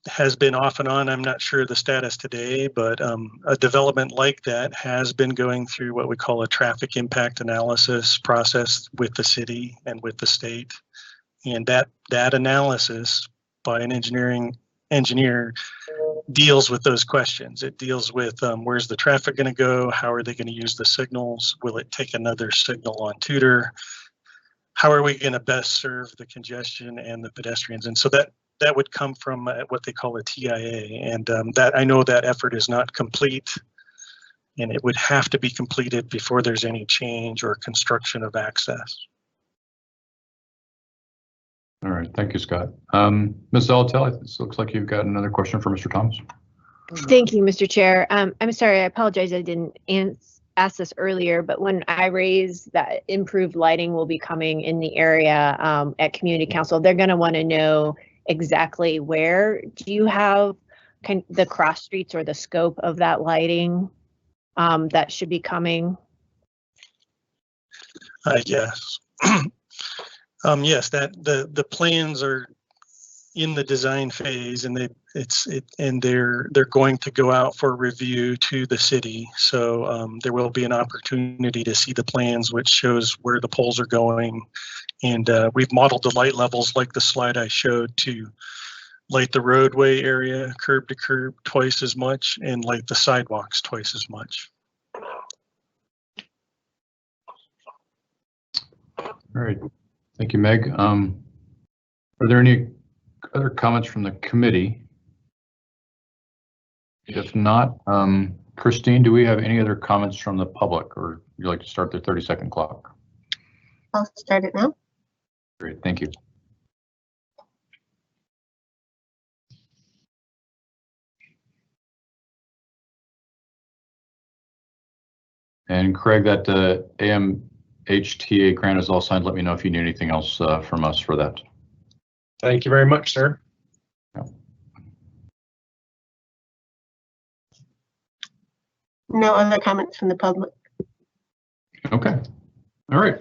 has been off and on. I'm not sure the status today, but a development like that has been going through what we call a traffic impact analysis process with the city and with the state. And that analysis by an engineer deals with those questions. It deals with where's the traffic going to go? How are they going to use the signals? Will it take another signal on Tudor? How are we going to best serve the congestion and the pedestrians? And so that would come from what they call a TIA, and that I know that effort is not complete, and it would have to be completed before there's any change or construction of access. All right, thank you, Scott. Ms. Zalatel, it looks like you've got another question for Mr. Thomas. Thank you, Mr. Chair. I'm sorry, I apologize I didn't ask this earlier, but when I raised that improved lighting will be coming in the area at Community Council, they're going to want to know exactly where. Do you have the cross streets or the scope of that lighting that should be coming? Yes. Yes, that the plans are in the design phase, and they're going to go out for review to the city. So there will be an opportunity to see the plans, which shows where the poles are going. And we've modeled the light levels like the slide I showed to light the roadway area curb to curb twice as much and light the sidewalks twice as much. All right, thank you, Meg. Are there any other comments from the committee? If not, Christine, do we have any other comments from the public, or would you like to start the 30-second clock? I'll start it now. Great, thank you. And Craig, that AMHTA grant is all signed. Let me know if you need anything else from us for that. Thank you very much, sir. No other comments from the public. Okay. All right.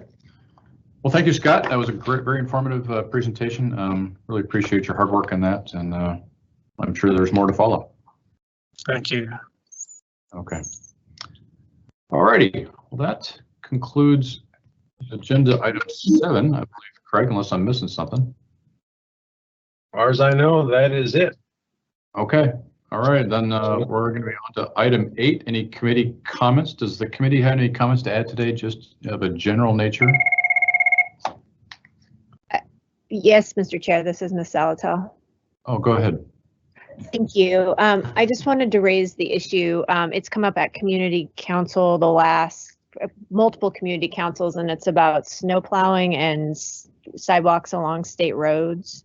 Well, thank you, Scott. That was a great, very informative presentation. Really appreciate your hard work on that, and I'm sure there's more to follow. Thank you. Okay. All righty. Well, that concludes agenda item 7, I believe, Craig, unless I'm missing something. As far as I know, that is it. Okay. All right, then we're going to be on to item 8. Any committee comments? Does the committee have any comments to add today, just of a general nature? Yes, Mr. Chair, this is Ms. Salatel. Oh, go ahead. Thank you. I just wanted to raise the issue. It's come up at Community Council, the last multiple community councils, and it's about snow plowing and sidewalks along state roads.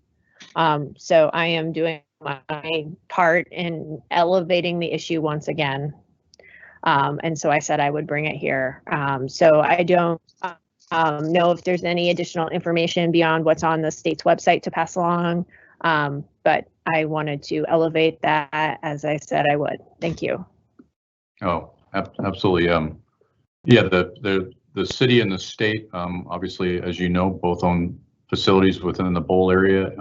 So I am doing my part in elevating the issue once again. And so I said I would bring it here. So I don't know if there's any additional information beyond what's on the state's website to pass along. But I wanted to elevate that, as I said I would. Thank you. Oh, absolutely. Yeah, the city and the state, obviously, as you know, both own facilities within the bowl area.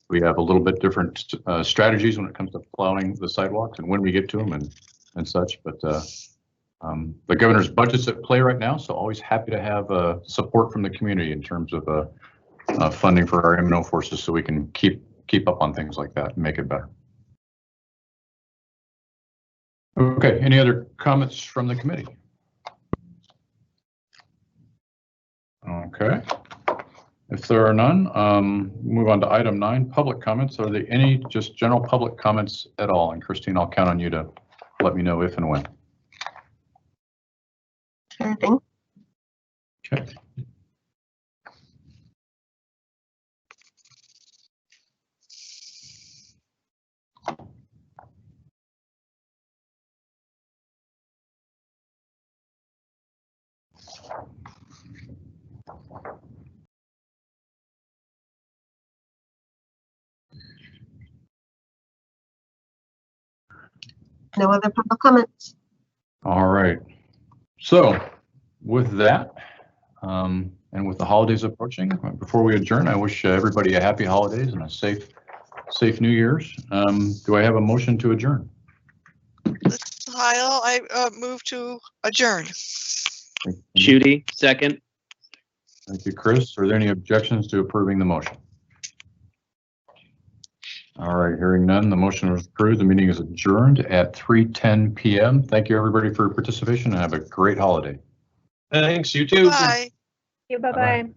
We have a little bit different strategies when it comes to plowing the sidewalks and when we get to them and such. But the governor's budget's at play right now, so always happy to have support from the community in terms of funding for our M&O forces, so we can keep up on things like that and make it better. Okay, any other comments from the committee? Okay. If there are none, move on to item 9, public comments. Are there any just general public comments at all? And Christine, I'll count on you to let me know if and when. Sure thing. Okay. No other public comments. All right. So with that, and with the holidays approaching, before we adjourn, I wish everybody a happy holidays and a safe New Year's. Do I have a motion to adjourn? This is Heil. I move to adjourn. Judy, second. Thank you, Chris. Are there any objections to approving the motion? All right, hearing none, the motion was approved. The meeting is adjourned at 3:10 p.m. Thank you, everybody, for your participation, and have a great holiday. Thanks, you too. Bye. Bye-bye.